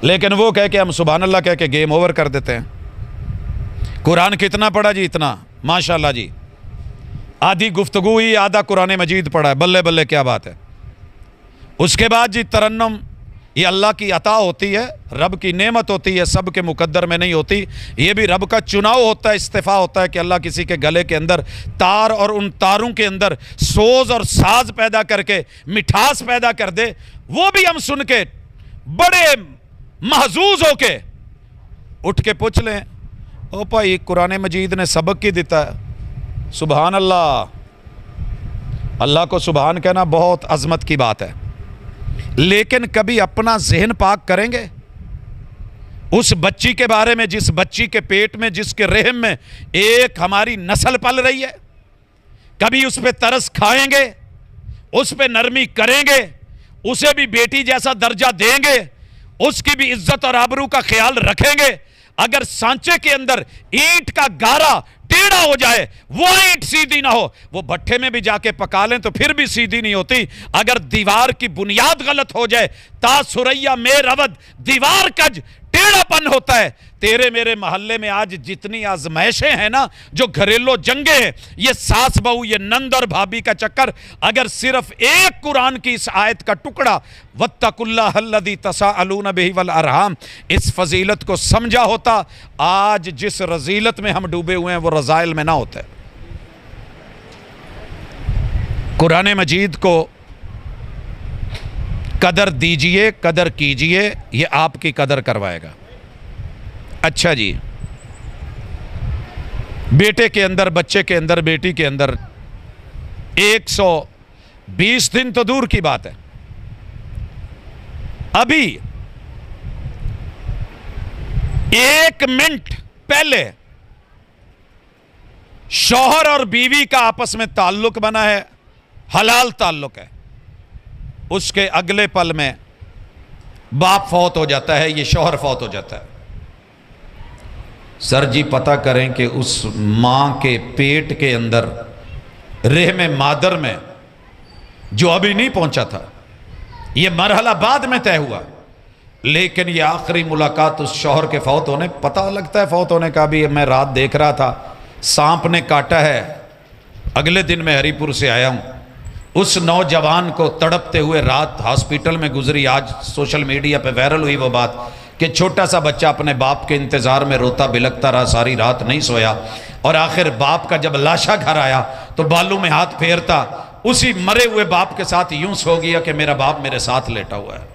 Speaker 1: لیکن وہ کہہ کے ہم سبحان اللہ کہہ کے گیم اوور کر دیتے ہیں۔ قرآن کتنا پڑھا جی؟ اتنا، ماشاءاللہ جی، آدھی گفتگو ہی آدھا قرآن مجید پڑھا ہے، بلے بلے کیا بات ہے۔ اس کے بعد جی ترنم، یہ اللہ کی عطا ہوتی ہے، رب کی نعمت ہوتی ہے، سب کے مقدر میں نہیں ہوتی، یہ بھی رب کا چناؤ ہوتا ہے، استفاء ہوتا ہے کہ اللہ کسی کے گلے کے اندر تار اور ان تاروں کے اندر سوز اور ساز پیدا کر کے مٹھاس پیدا کر دے، وہ بھی ہم سن کے بڑے محظوظ ہو کے اٹھ کے پوچھ لیں، او بھائی قرآن مجید نے سبق کی دیتا ہے، سبحان اللہ۔ اللہ کو سبحان کہنا بہت عظمت کی بات ہے، لیکن کبھی اپنا ذہن پاک کریں گے اس بچی کے بارے میں، جس بچی کے پیٹ میں، جس کے رحم میں ایک ہماری نسل پل رہی ہے؟ کبھی اس پہ ترس کھائیں گے، اس پہ نرمی کریں گے، اسے بھی بیٹی جیسا درجہ دیں گے، اس کی بھی عزت اور آبرو کا خیال رکھیں گے؟ اگر سانچے کے اندر اینٹ کا گارا ٹیڑھا ہو جائے، وہ اینٹ سیدھی نہ ہو، وہ بھٹے میں بھی جا کے پکا لیں تو پھر بھی سیدھی نہیں ہوتی۔ اگر دیوار کی بنیاد غلط ہو جائے، تا سریا میں رود دیوار کج، ٹیڑھا پن ہوتا ہے۔ تیرے میرے محلے میں آج جتنی آزمائشیں ہیں نا، جو گھریلو جنگیں ہیں، یہ ساس بہو، یہ نند اور بھابھی کا چکر، اگر صرف ایک قرآن کی اس آیت کا ٹکڑا وَاتَّقُوا اللَّهَ الَّذِي تَسَاءَلُونَ بِهِ وَالْأَرْحَامَ اس فضیلت کو سمجھا ہوتا، آج جس رذیلت میں ہم ڈوبے ہوئے ہیں وہ رذائل میں نہ ہوتے۔ قرآن مجید کو قدر دیجئے، قدر کیجئے، یہ آپ کی قدر کروائے گا۔ اچھا جی، بیٹے کے اندر، بچے کے اندر، بیٹی کے اندر 120 دن تو دور کی بات ہے، ابھی 1 منٹ پہلے شوہر اور بیوی کا آپس میں تعلق بنا ہے، حلال تعلق ہے، اس کے اگلے پل میں باپ فوت ہو جاتا ہے، یہ شوہر فوت ہو جاتا ہے۔ سر جی پتہ کریں کہ اس ماں کے پیٹ کے اندر، رحم مادر میں جو ابھی نہیں پہنچا تھا، یہ مرحلہ بعد میں طے ہوا، لیکن یہ آخری ملاقات اس شوہر کے فوت ہونے، پتہ لگتا ہے فوت ہونے کا بھی، میں رات دیکھ رہا تھا، سانپ نے کاٹا ہے، اگلے دن میں ہری پور سے آیا ہوں، اس نوجوان کو تڑپتے ہوئے رات ہاسپیٹل میں گزری، آج سوشل میڈیا پہ وائرل ہوئی وہ بات کہ چھوٹا سا بچہ اپنے باپ کے انتظار میں روتا بلکتا رہا، ساری رات نہیں سویا، اور آخر باپ کا جب لاشا گھر آیا تو بالوں میں ہاتھ پھیرتا، اسی مرے ہوئے باپ کے ساتھ یوں سو گیا کہ میرا باپ میرے ساتھ لیٹا ہوا ہے۔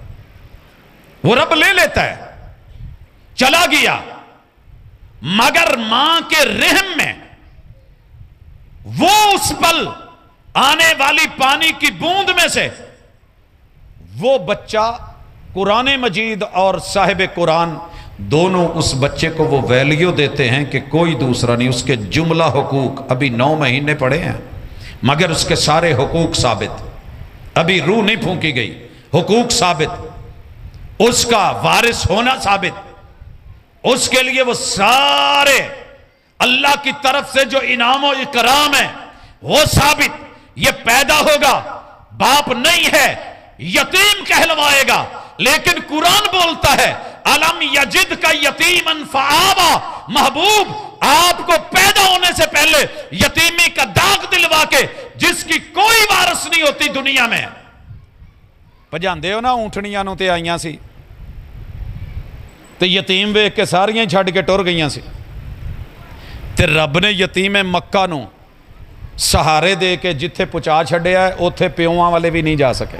Speaker 1: وہ رب لے لیتا ہے، چلا گیا، مگر ماں کے رحم میں وہ اس پل آنے والی پانی کی بوند میں سے وہ بچہ، قرآن مجید اور صاحب قرآن دونوں اس بچے کو وہ ویلیو دیتے ہیں کہ کوئی دوسرا نہیں۔ اس کے جملہ حقوق، ابھی 9 مہینے پڑے ہیں مگر اس کے سارے حقوق ثابت، ابھی روح نہیں پھونکی گئی، حقوق ثابت، اس کا وارث ہونا ثابت، اس کے لیے وہ سارے اللہ کی طرف سے جو انعام و اکرام ہے وہ ثابت۔ یہ پیدا ہوگا، باپ نہیں ہے، یتیم کہلوائے گا، لیکن قرآن بولتا ہے الم یجد کا یتیما فآوا، محبوب آپ کو پیدا ہونے سے پہلے یتیمی کا داغ دلوا کے، جس کی کوئی وارث نہیں ہوتی دنیا میں۔ پجاندے ہو نا اونٹنیاں نو تے آئیاں سی تے یتیم ویکھ کے ساریاں چھڈ کے ٹر گئیاں سی، تے رب نے یتیم مکہ نو سہارے دے کے جتھے پہنچا چھڈیا ہے، اوتھے پیواں والے بھی نہیں جا سکے،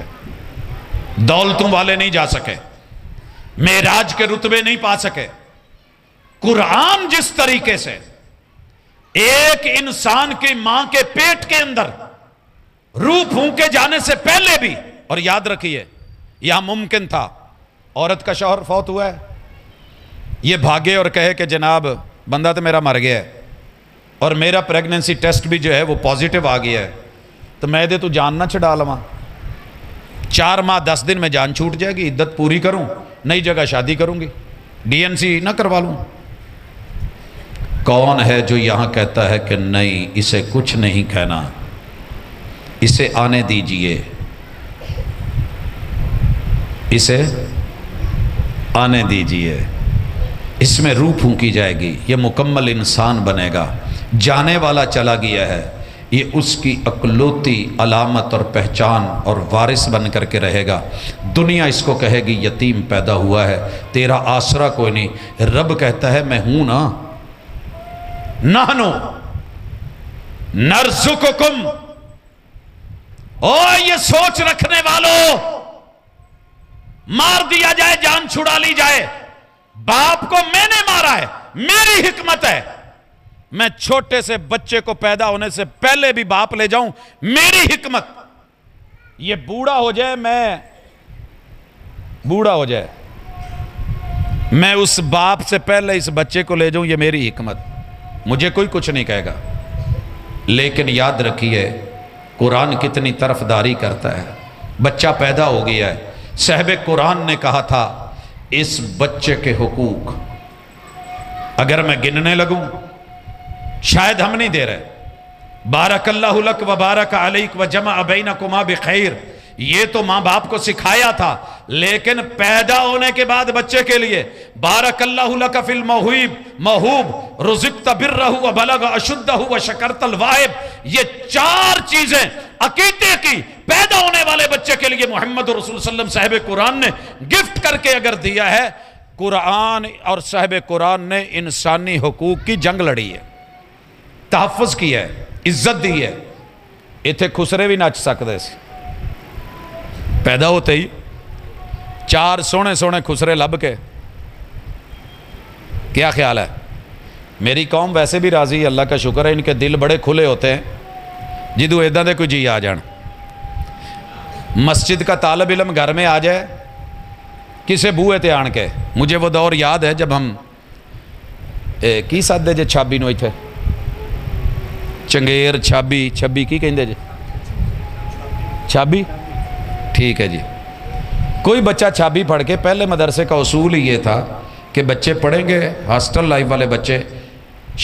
Speaker 1: دولتوں والے نہیں جا سکے، معراج کے رتبے نہیں پا سکے۔ قرآن جس طریقے سے ایک انسان کی ماں کے پیٹ کے اندر روح پھونکے جانے سے پہلے بھی، اور یاد رکھیے یہاں ممکن تھا عورت کا شوہر فوت ہوا ہے، یہ بھاگے اور کہے کہ جناب بندہ تو میرا مر گیا ہے اور میرا پریگننسی ٹیسٹ بھی جو ہے وہ پازیٹیو آ گیا ہے، تو میں دے تو جان نہ چھڑا لواں، 4 ماہ 10 دن میں جان چھوٹ جائے گی، عدت پوری کروں، نئی جگہ شادی کروں گی، ڈی این سی نہ کروا لوں۔ کون ہے جو یہاں کہتا ہے کہ نہیں اسے کچھ نہیں کہنا، اسے آنے دیجئے، اسے آنے دیجئے، اس میں روح پھونکی جائے گی، یہ مکمل انسان بنے گا، جانے والا چلا گیا ہے، یہ اس کی اکلوتی علامت اور پہچان اور وارث بن کر کے رہے گا۔ دنیا اس کو کہے گی یتیم پیدا ہوا ہے، تیرا آسرا کوئی نہیں، رب کہتا ہے میں ہوں نا، نحنو نرزقکم۔ او یہ سوچ رکھنے والوں، مار دیا جائے جان چھڑا لی جائے، باپ کو میں نے مارا ہے، میری حکمت ہے، میں چھوٹے سے بچے کو پیدا ہونے سے پہلے بھی باپ لے جاؤں، میری حکمت، یہ بوڑھا ہو جائے، میں بوڑھا ہو جائے، میں اس باپ سے پہلے اس بچے کو لے جاؤں، یہ میری حکمت، مجھے کوئی کچھ نہیں کہے گا۔ لیکن یاد رکھیے قرآن کتنی طرفداری کرتا ہے، بچہ پیدا ہو گیا ہے، صاحب قرآن نے کہا تھا اس بچے کے حقوق اگر میں گننے لگوں شاید ہم نہیں دے رہے۔ بارک اللہ لک و بارک علیک و جمع بینکما بخیر، یہ تو ماں باپ کو سکھایا تھا، لیکن پیدا ہونے کے بعد بچے کے لیے بارک اللہ لک فی الموہوب رزقت برہ و بلغ اشدہ و شکرت الواہب، یہ 4 چیزیں عقیدے کی پیدا ہونے والے بچے کے لیے محمد رسول صلی اللہ علیہ وسلم صاحب قرآن نے گفٹ کر کے اگر دیا ہے۔ قرآن اور صاحب قرآن نے انسانی حقوق کی جنگ لڑی ہے، تحفظ کیا ہے، عزت دی ہے۔ ایتھے خسرے بھی نچ سکتے سی، پیدا ہوتے ہی 4 سونے سونے خسرے لب کے، کیا خیال ہے؟ میری قوم ویسے بھی راضی، اللہ کا شکر ہے، ان کے دل بڑے کھلے ہوتے ہیں، جدو ایدہ دے کوئی جی آ جان۔ مسجد کا طالب علم گھر میں آ جائے کسے بوئے تے آن کے، مجھے وہ دور یاد ہے جب ہم کی ساتھ جے چھابی نو تھے، چنگیر چھابی، چھبی کی کہیں دے جے چھابی، ٹھیک ہے جی۔ کوئی بچہ چھابی پڑھ کے، پہلے مدرسے کا اصول ہی یہ تھا کہ بچے پڑھیں گے، ہاسٹل لائف والے بچے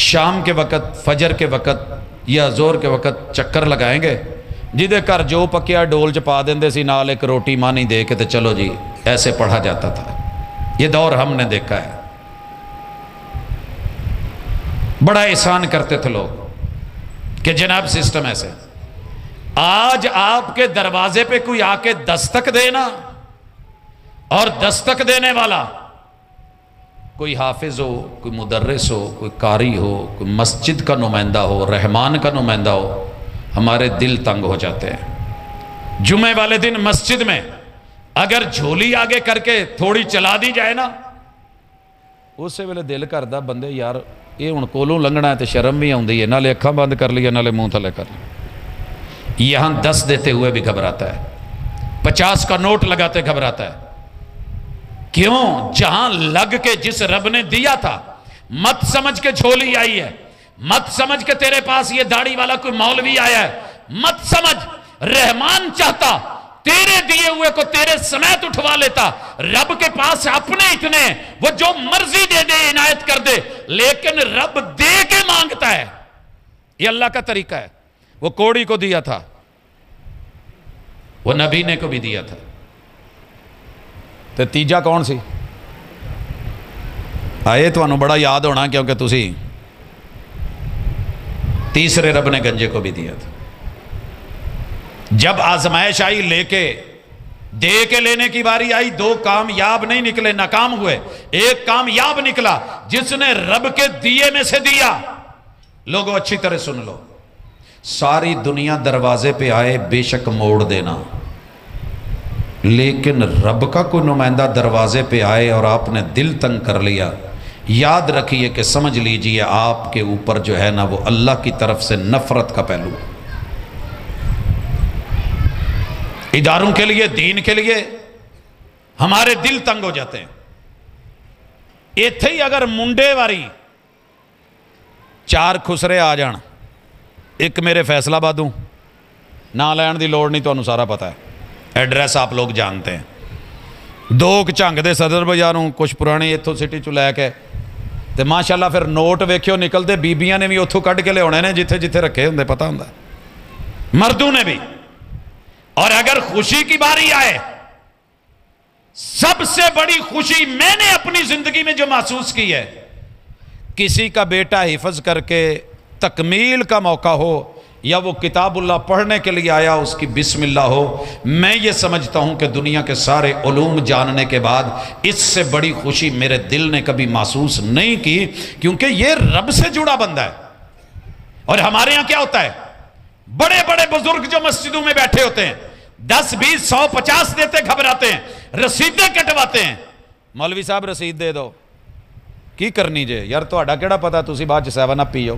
Speaker 1: شام کے وقت، فجر کے وقت یا زور کے وقت چکر لگائیں گے، جدے کر جو پکیا ڈول چپا دیندے سی، نال ایک روٹی مانی دے کے تے چلو جی، ایسے پڑھا جاتا تھا۔ یہ دور ہم نے دیکھا ہے، بڑا احسان کرتے تھے لوگ کہ جناب سسٹم ایسے۔ آج آپ کے دروازے پہ کوئی آ کے دستک دینا، اور دستک دینے والا کوئی حافظ ہو، کوئی مدرس ہو، کوئی قاری ہو، کوئی مسجد کا نمائندہ ہو، رحمان کا نمائندہ ہو، ہمارے دل تنگ ہو جاتے ہیں۔ جمعے والے دن مسجد میں اگر جھولی آگے کر کے تھوڑی چلا دی جائے نا، اسے ویلے دل کردا بندے یار یہ ہن کولوں لنگنا ہے تو شرم بھی آندی ہے، نالے اکھاں بند کر لیا نالے منہ تھلے کر لیا۔ یہاں 10 دیتے ہوئے بھی گھبراتا ہے، 50 کا نوٹ لگاتے گھبراتا ہے۔ کیوں؟ جہاں لگ کے جس رب نے دیا تھا، مت سمجھ کے جھولی آئی ہے، مت سمجھ کے تیرے پاس یہ داڑھی والا کوئی مولوی آیا ہے، مت سمجھ۔ رحمان چاہتا تیرے دیے ہوئے کو تیرے سمیت اٹھوا لیتا۔ رب کے پاس اپنے اتنے، وہ جو مرضی دے دے عنایت کر دے، لیکن رب دے کے مانگتا ہے۔ یہ اللہ کا طریقہ ہے۔ وہ کوڑی کو دیا تھا، وہ نبینے کو بھی دیا تھا، تو تیجا کون سی؟ آئے تو انہوں بڑا یاد ہونا کیونکہ تسی تیسرے رب نے گنجے کو بھی دیا تھا۔ جب آزمائش آئی لے کے دے کے لینے کی باری آئی، 2 کامیاب نہیں نکلے، ناکام ہوئے، ایک کامیاب نکلا جس نے رب کے دیے میں سے دیا۔ لوگوں اچھی طرح سن لو، ساری دنیا دروازے پہ آئے بے شک موڑ دینا، لیکن رب کا کوئی نمائندہ دروازے پہ آئے اور آپ نے دل تنگ کر لیا، یاد رکھیے کہ سمجھ لیجئے آپ کے اوپر جو ہے نا وہ اللہ کی طرف سے نفرت کا پہلو۔ اداروں کے لیے، دین کے لیے ہمارے دل تنگ ہو جاتے ہیں۔ ایتھے ہی اگر منڈے واری 4 خسرے آ جان، ایک میرے فیصلہ آبادوں، نہ لین دی لوڑ نہیں، تو انہوں سارا پتا ہے، ایڈریس آپ لوگ جانتے ہیں۔ 2 چنگ دے صدر بازاروں، کچھ پرانی ایتھوں سٹی چو لے کے، تو ماشاءاللہ پھر نوٹ ویکھیو نکلتے، بیبیاں نے بھی اتھوں کٹ کے لے ہونے نے جتھے جتھے رکھے ہوندے، پتہ ہوندا ہے، مردوں نے بھی۔ اور اگر خوشی کی باری آئے، سب سے بڑی خوشی میں نے اپنی زندگی میں جو محسوس کی ہے، کسی کا بیٹا حفظ کر کے تکمیل کا موقع ہو، یا وہ کتاب اللہ پڑھنے کے لیے آیا، اس کی بسم اللہ ہو، میں یہ سمجھتا ہوں کہ دنیا کے سارے علوم جاننے کے بعد اس سے بڑی خوشی میرے دل نے کبھی محسوس نہیں کی، کیونکہ یہ رب سے جڑا بندہ ہے۔ اور ہمارے ہاں کیا ہوتا ہے، بڑے بڑے بزرگ جو مسجدوں میں بیٹھے ہوتے ہیں، 10 20 100 50 دیتے گھبراتے ہیں، رسیدیں کٹواتے ہیں۔ مولوی صاحب رسید دے دو، کی کرنی جے یار، تو اڈا کیڑا پتا، تسی بعد 7 اپ پیو،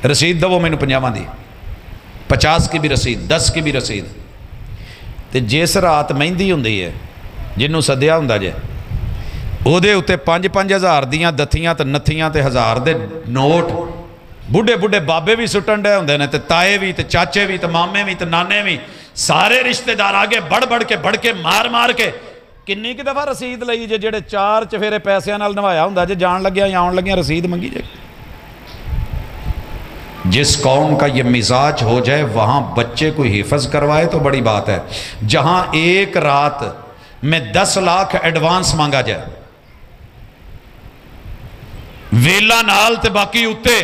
Speaker 1: رسید دو میں نے 50 دی، 50 کی بھی رسید، 10 کی بھی رسید۔ تے جس رات مہندی ہوندی ہے، جنوں سدیا ہوندا جے، او دے اتے 5-5 ہزار دیاں دتھیاں تے نتھیاں تے 1000 دے نوٹ، بڑھے بڑھے بابے بھی سٹن ڈے ہوندے نے، تے تائے بھی، تے چاچے بھی، تے مامے بھی، تے نانے بھی، سارے رشتہ دار آگے بڑھ کے مار کے کنی کی دفعہ رسید لئی جے، جڑے 4 چفیرے پیسیاں نال نوایا ہوندا جے، جان لگیا یا آن لگیا رسید منگی جائے۔ جس قوم کا یہ مزاج ہو جائے، وہاں بچے کوئی حفظ کروائے تو بڑی بات ہے۔ جہاں ایک رات میں 10 لاکھ ایڈوانس مانگا جائے، ویلا نال تے باقی اتے،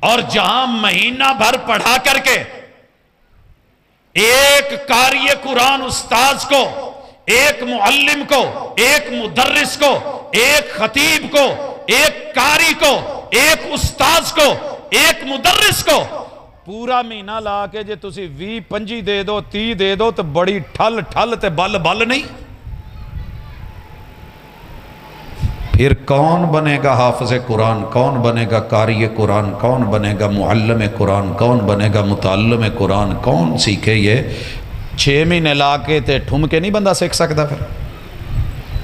Speaker 1: اور جہاں مہینہ بھر پڑھا کر کے ایک قاری قرآن استاذ کو، ایک معلم کو، ایک مدرس کو، ایک خطیب کو، ایک قاری کو، ایک استاذ کو، ایک مدرس کو پورا مہینہ لا کے جے تسی 20-25 دے دو، 30 دے دو، تو بڑی ٹھل تے بل نہیں۔ پھر کون بنے گا حافظ قرآن، کون بنے گا قاری قرآن، کون بنے گا معلم قرآن، کون بنے گا متعلم قرآن، کون سیکھے؟ یہ 6 مہینے لا کے تے ٹھم کے نہیں بندہ سیکھ سکتا۔ پھر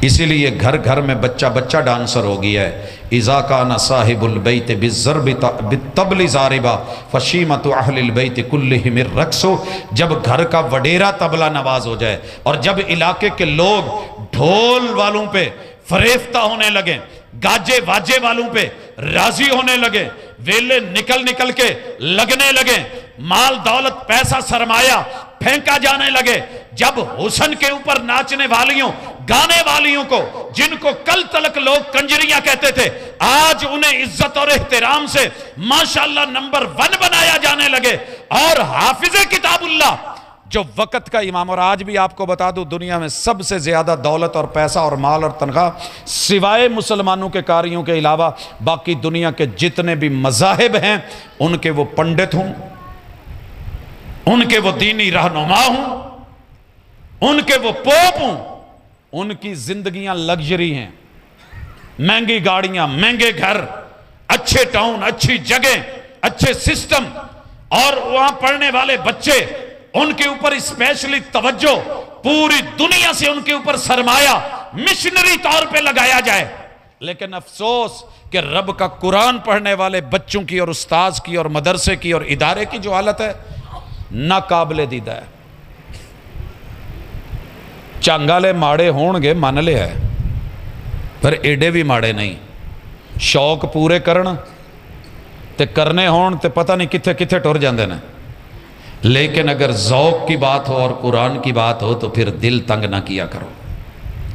Speaker 1: اسی لیے گھر گھر میں بچہ ڈانسر ہو گیا ہے۔ اذا کان صاحب البیت بالضرب بالطبل ضاربا فشیمت اہل البیت کلہم الرقص، جب گھر کا وڈیرا طبلہ نواز ہو جائے، اور جب علاقے کے لوگ ڈھول والوں پہ فریفتہ ہونے لگے، گاجے واجے والوں پہ راضی ہونے لگے، ویلے نکل کے لگنے لگے، مال دولت پیسہ سرمایہ پھینکا جانے لگے، جب حسن کے اوپر ناچنے والیوں، گانے والیوں کو، جن کو کل تلک لوگ کنجریاں کہتے تھے، آج انہیں عزت اور احترام سے ماشاءاللہ نمبر 1 بنایا جانے لگے، اور حافظ کتاب اللہ جو وقت کا امام. اور آج بھی آپ کو بتا دوں دنیا میں سب سے زیادہ دولت اور پیسہ اور مال اور تنخواہ سوائے مسلمانوں کے قاریوں کے علاوہ باقی دنیا کے جتنے بھی مذاہب ہیں ان کے وہ پنڈت ہوں، ان کے وہ دینی رہنما ہوں، ان کے وہ پوپ ہوں، ان کی زندگیاں لگژری ہیں، مہنگی گاڑیاں، مہنگے گھر، اچھے ٹاؤن، اچھی جگہ، اچھے سسٹم، اور وہاں پڑھنے والے بچے، ان کے اوپر اسپیشلی توجہ، پوری دنیا سے ان کے اوپر سرمایہ مشنری طور پہ لگایا جائے. لیکن افسوس کہ رب کا قرآن پڑھنے والے بچوں کی اور استاذ کی اور مدرسے کی اور ادارے کی جو حالت ہے ناقابل دیدہ ہے. چانگالے ماڑے ہون گے من لے ہے پر ایڈے بھی ماڑے نہیں. شوق پورے کرن تے کرنے ہون تے پتہ نہیں کتھے کتھے ٹر جاندے نے. لیکن اگر ذوق کی بات ہو اور قرآن کی بات ہو تو پھر دل تنگ نہ کیا کرو.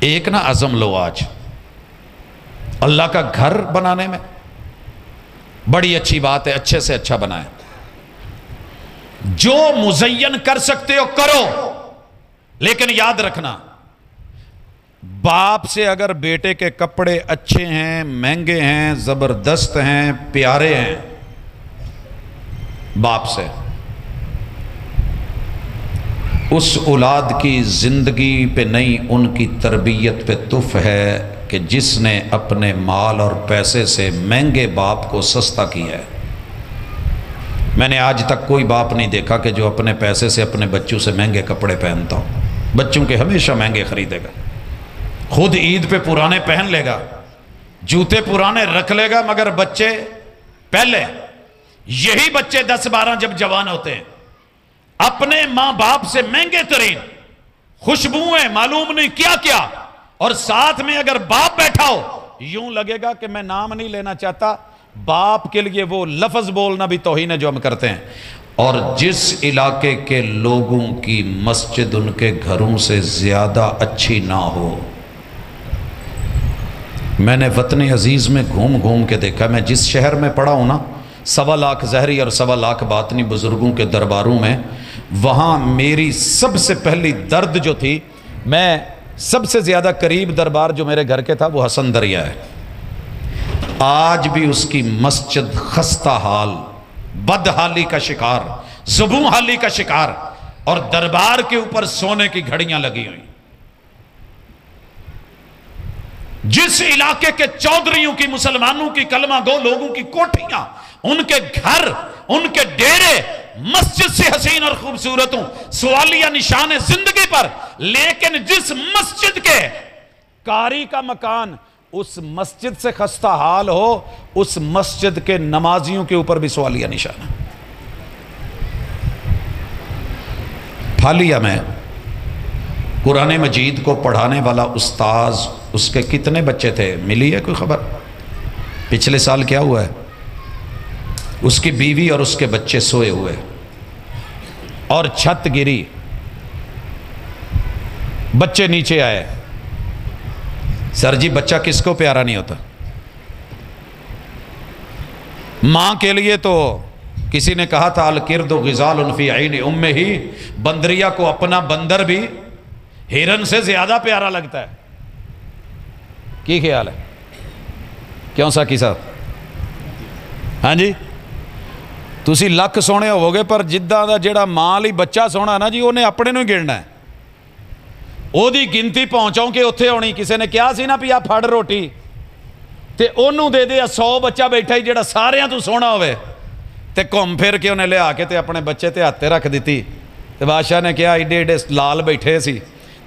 Speaker 1: ایک نہ عزم لو آج اللہ کا گھر بنانے میں. بڑی اچھی بات ہے، اچھے سے اچھا بنائیں. جو مزین کر سکتے ہو کرو، لیکن یاد رکھنا باپ سے اگر بیٹے کے کپڑے اچھے ہیں، مہنگے ہیں، زبردست ہیں، پیارے ہیں، باپ سے اس اولاد کی زندگی پہ نہیں، ان کی تربیت پہ تف ہے کہ جس نے اپنے مال اور پیسے سے مہنگے باپ کو سستا کیا ہے. میں نے آج تک کوئی باپ نہیں دیکھا کہ جو اپنے پیسے سے اپنے بچوں سے مہنگے کپڑے پہنتا ہو. بچوں کے ہمیشہ مہنگے خریدے گا، خود عید پہ پرانے پہن لے گا، جوتے پرانے رکھ لے گا، مگر بچے پہلے یہی بچے 10-12 جب جوان ہوتے ہیں اپنے ماں باپ سے مہنگے ترین خوشبوئیں معلوم نہیں کیا کیا، اور ساتھ میں اگر باپ بیٹھا ہو یوں لگے گا کہ میں نام نہیں لینا چاہتا، باپ کے لیے وہ لفظ بولنا بھی توہین ہے جو ہم کرتے ہیں. اور جس علاقے کے لوگوں کی مسجد ان کے گھروں سے زیادہ اچھی نہ ہو. میں نے وطن عزیز میں گھوم گھوم کے دیکھا، میں جس شہر میں پڑھا ہوں نا، 1.25 لاکھ ظاہری اور 1.25 لاکھ باطنی بزرگوں کے درباروں میں، وہاں میری سب سے پہلی درد جو تھی، میں سب سے زیادہ قریب دربار جو میرے گھر کے تھا وہ حسن دریا ہے. آج بھی اس کی مسجد خستہ حال، بدحالی کا شکار، زبوں حالی کا شکار، اور دربار کے اوپر سونے کی گھڑیاں لگی ہوئی. جس علاقے کے چودھریوں کی، مسلمانوں کی، کلمہ گو لوگوں کی کوٹھیاں، ان کے گھر، ان کے ڈیرے مسجد سے حسین اور خوبصورت ہوں، سوالیہ نشان زندگی پر. لیکن جس مسجد کے قاری کا مکان اس مسجد سے خستہ حال ہو، اس مسجد کے نمازیوں کے اوپر بھی سوالیہ نشان ہے. حالیہ میں قرآن مجید کو پڑھانے والا استاذ، اس کے کتنے بچے تھے ملی ہے کوئی خبر؟ پچھلے سال کیا ہوا ہے؟ اس کی بیوی اور اس کے بچے سوئے ہوئے اور چھت گری، بچے نیچے آئے. سر جی بچہ کس کو پیارا نہیں ہوتا؟ ماں کے لیے تو کسی نے کہا تھا الکرد غزال فی عین امہ، بندریا کو اپنا بندر بھی ہرن سے زیادہ پیارا لگتا ہے. کی خیال ہے؟ کیوں ساکی صاحب؟ ہاں جی، تسی لکھ سونے ہوو گے پر جدہ دا جیڑا ماں لی بچہ سونا نا جی انہیں اپنے نو ہی گرنا ہے. او دی گنتی پہنچاؤں کہ اتھے ہونی. کسے نے کیا سی نا پیا پھڑ روٹی تے انہوں دے دے 100 بچہ بیٹھا ہی جیڑا سارے تو سونا ہوئے، تے کم پھر کے انہیں لے آ کے تے اپنے بچے تے ہاتھے رکھ دیتی. تے بادشاہ نے کیا ایڈے ایڈے لال بیٹھے سی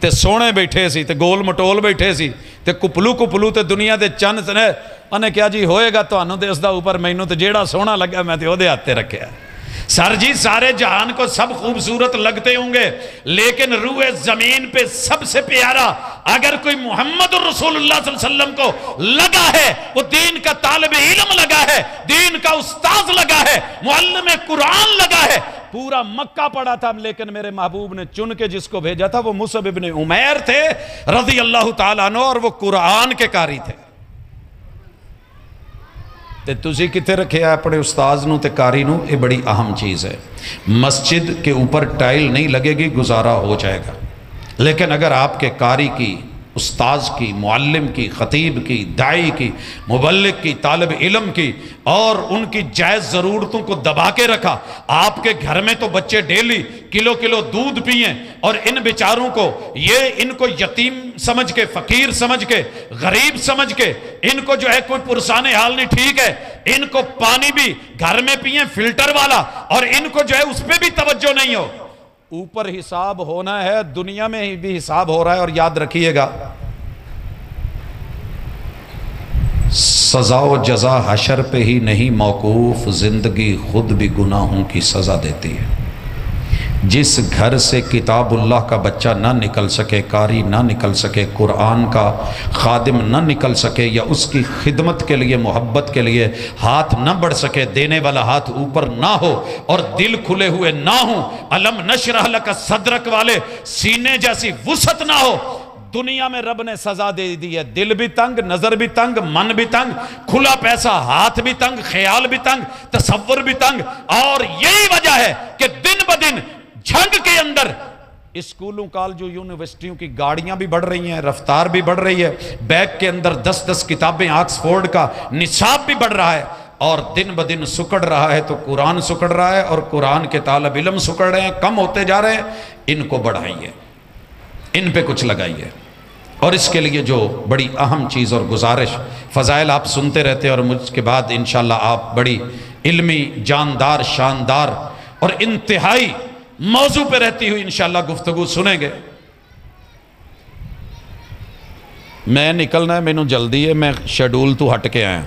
Speaker 1: تے سونے بیٹھے سی تے گول مٹول بیٹھے سی تے کپلو کپلو تے دنیا دے چند نے انہیں کیا جی ہوئے گا تو انہوں دے اس دا اوپر مینوں تے جیڑا سونا لگا میں تے ہو دے ہاتھے رکھے. سر جی سارے جہان کو سب خوبصورت لگتے ہوں گے، لیکن روح زمین پہ سب سے پیارا اگر کوئی محمد رسول اللہ صلی اللہ علیہ وسلم کو لگا ہے، وہ دین کا طالب علم لگا ہے، دین کا استاذ لگا ہے، معلم قرآن لگا ہے. پورا مکہ پڑا تھا، لیکن میرے محبوب نے چن کے جس کو بھیجا تھا وہ مصعب ابن عمیر تھے رضی اللہ تعالیٰ عنہ، اور وہ قرآن کے قاری تھے. تے تسی کتے رکھے ہے اپنے استاذ نو تے کاری نو، یہ بڑی اہم چیز ہے۔ مسجد کے اوپر ٹائل نہیں لگے گی، گزارا ہو جائے گا، لیکن اگر آپ کے کاری کی، استاذ کی، معلم کی، خطیب کی، داعی کی، مبلغ کی، طالب علم کی، اور ان کی جائز ضرورتوں کو دبا کے رکھا، آپ کے گھر میں تو بچے ڈیلی کلو کلو دودھ پئیں اور ان بیچاروں کو ان کو یتیم سمجھ کے، فقیر سمجھ کے، غریب سمجھ کے، ان کو جو ہے کوئی پرسان حال نہیں، ٹھیک ہے ان کو پانی بھی گھر میں پئیں فلٹر والا، اور ان کو جو ہے اس پہ بھی توجہ نہیں ہو۔ اوپر حساب ہونا ہے، دنیا میں بھی حساب ہو رہا ہے، اور یاد رکھیے گا سزا و جزا حشر پہ ہی نہیں موقوف، زندگی خود بھی گناہوں کی سزا دیتی ہے۔ جس گھر سے کتاب اللہ کا بچہ نہ نکل سکے، قاری نہ نکل سکے، قرآن کا خادم نہ نکل سکے، یا اس کی خدمت کے لیے، محبت کے لیے ہاتھ نہ بڑھ سکے، دینے والا ہاتھ اوپر نہ ہو اور دل کھلے ہوئے نہ ہوں، علم نشرح لک صدرک والے سینے جیسی وسعت نہ ہو، دنیا میں رب نے سزا دے دی ہے۔ دل بھی تنگ، نظر بھی تنگ، من بھی تنگ، کھلا پیسہ، ہاتھ بھی تنگ، خیال بھی تنگ، تصور بھی تنگ، اور یہی وجہ ہے کہ دن بدن جھنگ کے اندر اسکولوں، کالجوں، یونیورسٹیوں کی گاڑیاں بھی بڑھ رہی ہیں، رفتار بھی بڑھ رہی ہے، بیگ کے اندر 10 کتابیں، آکسفورڈ کا نصاب بھی بڑھ رہا ہے، اور دن بدن سکڑ رہا ہے تو قرآن سکڑ رہا ہے، اور قرآن کے طالب علم سکڑ رہے ہیں، کم ہوتے جا رہے ہیں۔ ان کو بڑھائیے، ان پہ کچھ لگائیے۔ اور اس کے لیے جو بڑی اہم چیز اور گزارش، فضائل آپ سنتے رہتے ہیں، اور مجھ کے بعد انشاءاللہ آپ بڑی علمی، جاندار، شاندار اور انتہائی موضوع پہ رہتی ہوئی انشاءاللہ گفتگو سنیں گے۔ میں نکلنا ہے، مینوں جلدی ہے، میں شیڈول تو ہٹ کے آیا،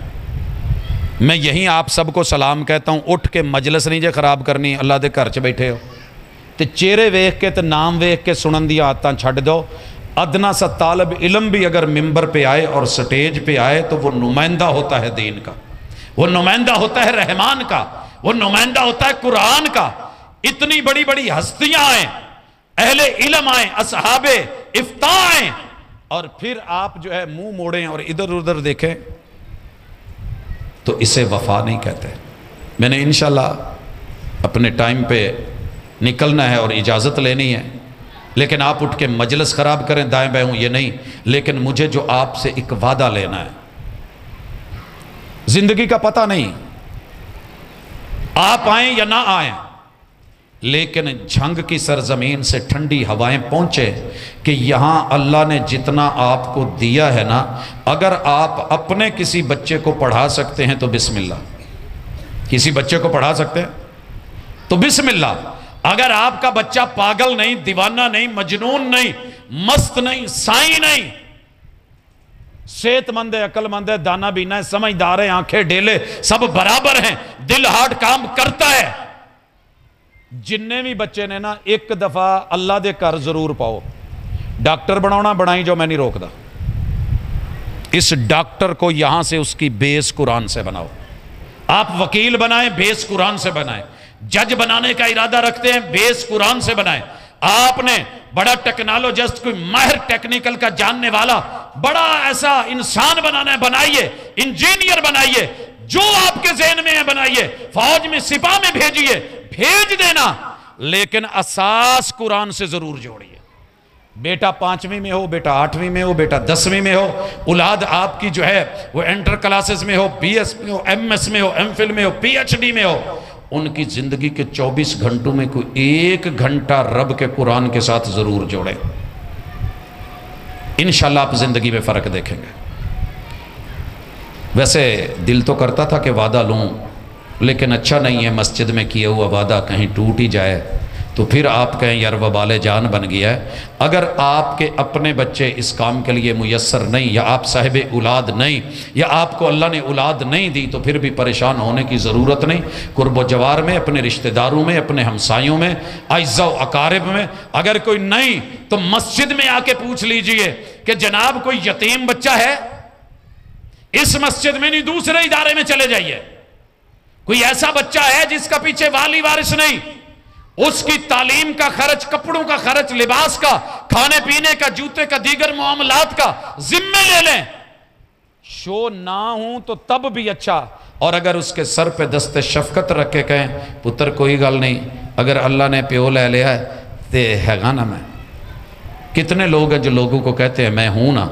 Speaker 1: میں یہیں آپ سب کو سلام کہتا ہوں۔ اٹھ کے مجلس نہیں جے خراب کرنی، اللہ دے گھر چ بیٹھے ہو تے چہرے ویکھ کے تے نام ویکھ کے سنن دی عادتاں چھڈ دو۔ ادنا سا طالب علم بھی اگر ممبر پہ آئے اور سٹیج پہ آئے تو وہ نمائندہ ہوتا ہے دین کا، وہ نمائندہ ہوتا ہے رحمان کا، وہ نمائندہ ہوتا ہے قرآن کا۔ اتنی بڑی بڑی ہستیاں آئیں، اہل علم آئیں، اصحاب افتاء آئیں، اور پھر آپ جو ہے منہ موڑیں اور ادھر ادھر دیکھیں، تو اسے وفا نہیں کہتے۔ میں نے انشاءاللہ اپنے ٹائم پہ نکلنا ہے اور اجازت لینی ہے، لیکن آپ اٹھ کے مجلس خراب کریں، دائیں بائیں ہوں یہ نہیں، لیکن مجھے جو آپ سے ایک وعدہ لینا ہے، زندگی کا پتہ نہیں آپ آئیں یا نہ آئیں، لیکن جھنگ کی سرزمین سے ٹھنڈی ہوائیں پہنچے کہ یہاں اللہ نے جتنا آپ کو دیا ہے نا، اگر آپ اپنے کسی بچے کو پڑھا سکتے ہیں تو بسم اللہ، کسی بچے کو پڑھا سکتے ہیں تو بسم اللہ۔ اگر آپ کا بچہ پاگل نہیں، دیوانہ نہیں، مجنون نہیں، مست نہیں، سائیں نہیں، صحت مند ہے، عقل مند ہے، دانا بینا ہے، سمجھدار ہے، آنکھیں ڈیلے، سب برابر ہیں، دل ہارٹ کام کرتا ہے، جننے بھی بچے نے نا ایک دفعہ اللہ دے کر ضرور پاؤ۔ ڈاکٹر بناونا بنائی جو، میں نہیں روکدا، اس ڈاکٹر کو یہاں سے اس کی بیس قرآن سے بناؤ۔ آپ وکیل بنائیں، بیس قرآن سے بنائیں۔ جج بنانے کا ارادہ رکھتے ہیں، بیس قرآن سے بنائیں۔ آپ نے بڑا ٹیکنالوجسٹ، کوئی ماہر ٹیکنیکل کا جاننے والا بڑا ایسا انسان بنانا ہے، بنائیے۔ انجینئر بنائیے، جو آپ کے ذہن میں ہے بنائیے، فوج میں، سپاہ میں بھیجیے، بھیج دینا، لیکن اساس قرآن سے ضرور جوڑیے۔ بیٹا 5ویں میں ہو، بیٹا 8ویں میں ہو، بیٹا 10ویں میں ہو، اولاد آپ کی جو ہے وہ انٹر کلاسز میں ہو، بی ایس میں ہو، ایم ایس میں ہو، ایم فل میں ہو، پی ایچ ڈی میں ہو، ان کی زندگی کے 24 گھنٹوں میں کوئی 1 گھنٹہ رب کے قرآن کے ساتھ ضرور جوڑیں۔ انشاءاللہ آپ زندگی میں فرق دیکھیں گے۔ ویسے دل تو کرتا تھا کہ وعدہ لوں، لیکن اچھا نہیں ہے مسجد میں کیا ہوا وعدہ کہیں ٹوٹ ہی جائے تو پھر آپ کہیں یار وبال جان بن گیا ہے۔ اگر آپ کے اپنے بچے اس کام کے لیے میسر نہیں، یا آپ صاحب اولاد نہیں، یا آپ کو اللہ نے اولاد نہیں دی، تو پھر بھی پریشان ہونے کی ضرورت نہیں۔ قرب و جوار میں، اپنے رشتہ داروں میں، اپنے ہمسایوں میں، اعزاء و اقارب میں اگر کوئی نہیں تو مسجد میں آ کے پوچھ لیجئے کہ جناب کوئی یتیم بچہ ہے؟ اس مسجد میں نہیں، دوسرے ادارے میں چلے جائیے۔ کوئی ایسا بچہ ہے جس کا پیچھے والی وارث نہیں، اس کی تعلیم کا خرچ، کپڑوں کا خرچ، لباس کا، کھانے پینے کا، جوتے کا، دیگر معاملات کا ذمہ لے لیں۔ شو نہ ہوں تو تب بھی اچھا، اور اگر اس کے سر پہ دست شفقت رکھ کے کہیں پتر کوئی گل نہیں، اگر اللہ نے پیو لے لیا ہے تو ہے گا نا میں۔ کتنے لوگ ہیں جو لوگوں کو کہتے ہیں میں ہوں نا،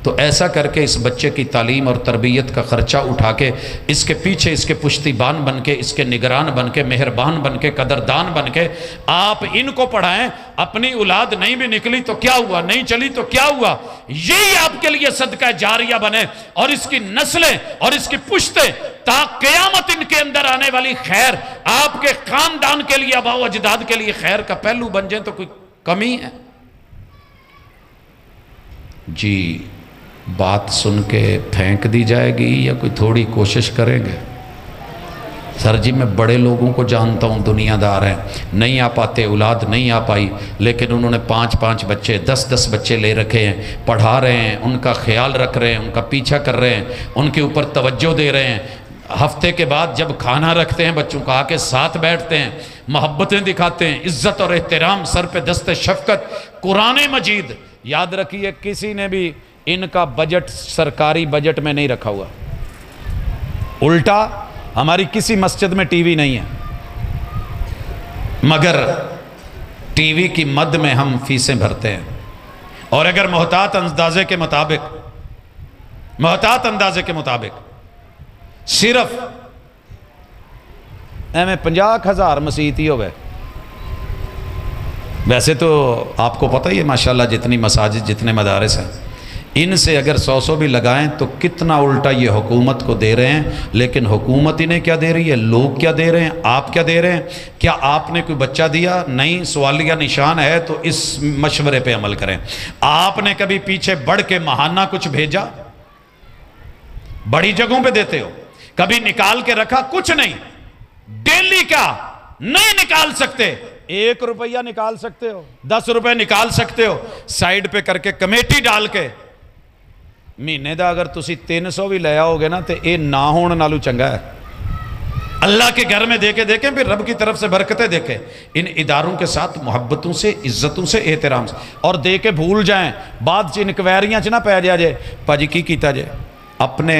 Speaker 1: تو ایسا کر کے اس بچے کی تعلیم اور تربیت کا خرچہ اٹھا کے اس کے پیچھے اس کے پشتیبان بن کے، اس کے نگران بن کے، مہربان بن کے، قدردان بن کے آپ ان کو پڑھائیں۔ اپنی اولاد نہیں بھی نکلی تو کیا ہوا، نہیں چلی تو کیا ہوا، یہی آپ کے لیے صدقہ جاریہ بنے، اور اس کی نسلیں اور اس کی پشتیں تا قیامت ان کے اندر آنے والی خیر آپ کے خاندان کے لیے، آباء و اجداد کے لیے خیر کا پہلو بن جائیں تو کوئی کمی ہے؟ جی بات سن کے پھینک دی جائے گی یا کوئی تھوڑی کوشش کریں گے؟ سر جی میں بڑے لوگوں کو جانتا ہوں، دنیا دار ہیں، نہیں آ پاتے، اولاد نہیں آ پائی، لیکن انہوں نے 5 بچے 10 بچے لے رکھے ہیں، پڑھا رہے ہیں، ان کا خیال رکھ رہے ہیں، ان کا پیچھا کر رہے ہیں، ان کے اوپر توجہ دے رہے ہیں۔ ہفتے کے بعد جب کھانا رکھتے ہیں بچوں کا، آ کے ساتھ بیٹھتے ہیں، محبتیں دکھاتے ہیں، عزت اور احترام، سر پہ دست شفقت۔ قرآن مجید یاد رکھیے کسی نے بھی ان کا بجٹ سرکاری بجٹ میں نہیں رکھا ہوا، الٹا ہماری کسی مسجد میں ٹی وی نہیں ہے، مگر ٹی وی کی مد میں ہم فیسیں بھرتے ہیں، اور اگر محتاط اندازے کے مطابق صرف ایویں 50,000 مسیحتی ہوئے، ویسے تو آپ کو پتہ ہی ہے ماشاءاللہ جتنی مساجد جتنے مدارس ہیں، ان سے اگر 100 بھی لگائیں تو کتنا الٹا یہ حکومت کو دے رہے ہیں۔ لیکن حکومت انہیں کیا دے رہی ہے، لوگ کیا دے رہے ہیں، آپ کیا دے رہے ہیں؟ کیا آپ نے کوئی بچہ دیا؟ نہیں، سوالیہ نشان ہے، تو اس مشورے پہ عمل کریں۔ آپ نے کبھی پیچھے بڑھ کے ماہانہ کچھ بھیجا؟ بڑی جگہوں پہ دیتے ہو، کبھی نکال کے رکھا؟ کچھ نہیں، ڈیلی کا نہیں نکال سکتے، 1 روپیہ نکال سکتے ہو، 10 روپے نکال سکتے ہو، سائیڈ پہ کر کے کمیٹی ڈال کے مہینے دا اگر تسی 300 بھی لے آؤ گے نا تو اے نہ ہون نالو چنگا ہے۔ اللہ کے گھر میں دیکھیں پھر رب کی طرف سے برکتیں دیکھیں، ان اداروں کے ساتھ محبتوں سے، عزتوں سے، احترام سے، اور دے کے بھول جائیں، بعد انکوائریاں چ نہ پہ جائے پاجی کی کیتا جائے۔ اپنے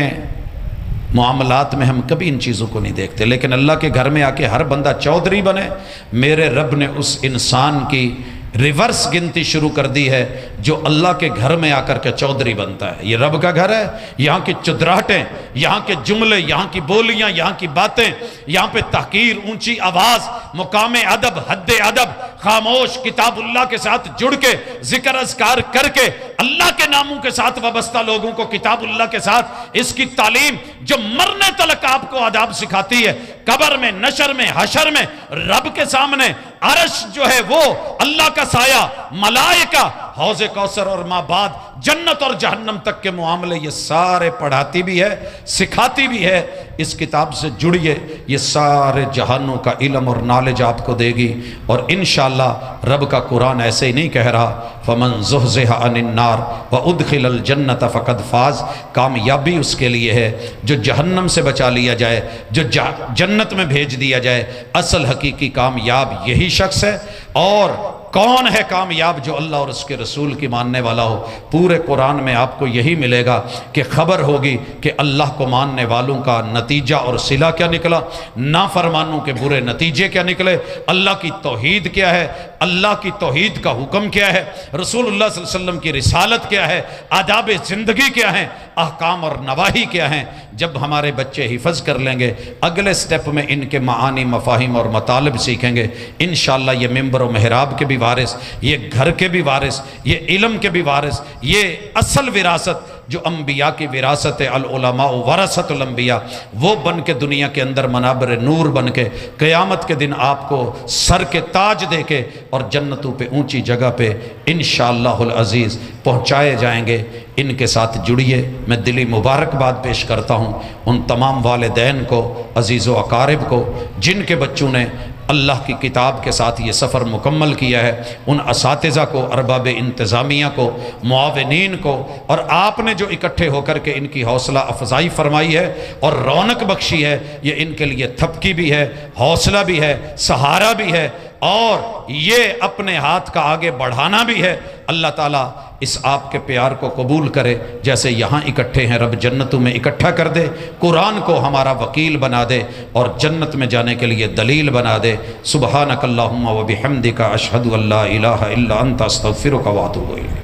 Speaker 1: معاملات میں ہم کبھی ان چیزوں کو نہیں دیکھتے، لیکن اللہ کے گھر میں آ کے ہر بندہ چودھری بنے۔ میرے رب نے اس انسان کی ریورس گنتی شروع کر دی ہے جو اللہ کے گھر میں آ کر کے چودھری بنتا ہے۔ یہ رب کا گھر ہے، یہاں کی چدراہٹیں، یہاں کے جملے، یہاں کی بولیاں، یہاں کی باتیں، یہاں پہ تحقیر، اونچی آواز، مقام ادب، حد ادب، خاموش، کتاب اللہ کے ساتھ جڑ کے ذکر اذکار کر کے اللہ کے ناموں کے ساتھ وابستہ لوگوں کو کتاب اللہ کے ساتھ اس کی تعلیم جو مرنے تلک آپ کو آداب سکھاتی ہے، قبر میں، نشر میں، حشر میں، رب کے سامنے عرش جو ہے وہ اللہ کا سایہ، ملائکہ، حوض کوثر اور ما بعد جنت اور جہنم تک کے معاملے، یہ سارے پڑھاتی بھی ہے، سکھاتی بھی ہے۔ اس کتاب سے جڑیے، یہ سارے جہانوں کا علم اور نالج آپ کو دے گی، اور انشاءاللہ رب کا قرآن ایسے ہی نہیں کہہ رہا فَمَنْ زُحْزِحَ عَنِ النَّارِ وَأُدْخِلَ الْجَنَّةَ فَقَدْ فَازَ، کامیابی اس کے لیے ہے جو جہنم سے بچا لیا جائے، جو جنت میں بھیج دیا جائے۔ اصل حقیقی کامیاب یہی شخص ہے۔ اور کون ہے کامیاب؟ جو اللہ اور اس کے رسول کی ماننے والا ہو۔ پورے قرآن میں آپ کو یہی ملے گا کہ خبر ہوگی کہ اللہ کو ماننے والوں کا نتیجہ اور صلہ کیا نکلا، نافرمانوں کے برے نتیجے کیا نکلے، اللہ کی توحید کیا ہے، اللہ کی توحید کا حکم کیا ہے، رسول اللہ صلی اللہ علیہ وسلم کی رسالت کیا ہے، آداب زندگی کیا ہیں، احکام اور نواہی کیا ہیں۔ جب ہمارے بچے حفظ کر لیں گے، اگلے سٹیپ میں ان کے معانی، مفاہیم اور مطالب سیکھیں گے، انشاءاللہ یہ ممبر و محراب کے بھی وارث، یہ گھر کے بھی وارث، یہ علم کے بھی وارث، یہ اصل وراثت جو انبیاء کی وراثت ہے، العلماء ورثۃ الانبیاء، وہ بن کے دنیا کے اندر منابر نور بن کے قیامت کے دن آپ کو سر کے تاج دے کے اور جنتوں پہ اونچی جگہ پہ انشاءاللہ العزیز پہنچائے جائیں گے۔ ان کے ساتھ جڑیے۔ میں دلی مبارکباد پیش کرتا ہوں ان تمام والدین کو، عزیز و اقارب کو، جن کے بچوں نے اللہ کی کتاب کے ساتھ یہ سفر مکمل کیا ہے، ان اساتذہ کو، ارباب انتظامیہ کو، معاونین کو، اور آپ نے جو اکٹھے ہو کر کے ان کی حوصلہ افزائی فرمائی ہے اور رونق بخشی ہے، یہ ان کے لیے تھپکی بھی ہے، حوصلہ بھی ہے، سہارا بھی ہے، اور یہ اپنے ہاتھ کا آگے بڑھانا بھی ہے اللہ تعالیٰ اس آپ کے پیار کو قبول کرے، جیسے یہاں اکٹھے ہیں رب جنتوں میں اکٹھا کر دے، قرآن کو ہمارا وکیل بنا دے اور جنت میں جانے کے لیے دلیل بنا دے۔ سبحانک اللہم و بحمدک اشہد ان لا الہ الا انت استغفرک و اتوب الیک۔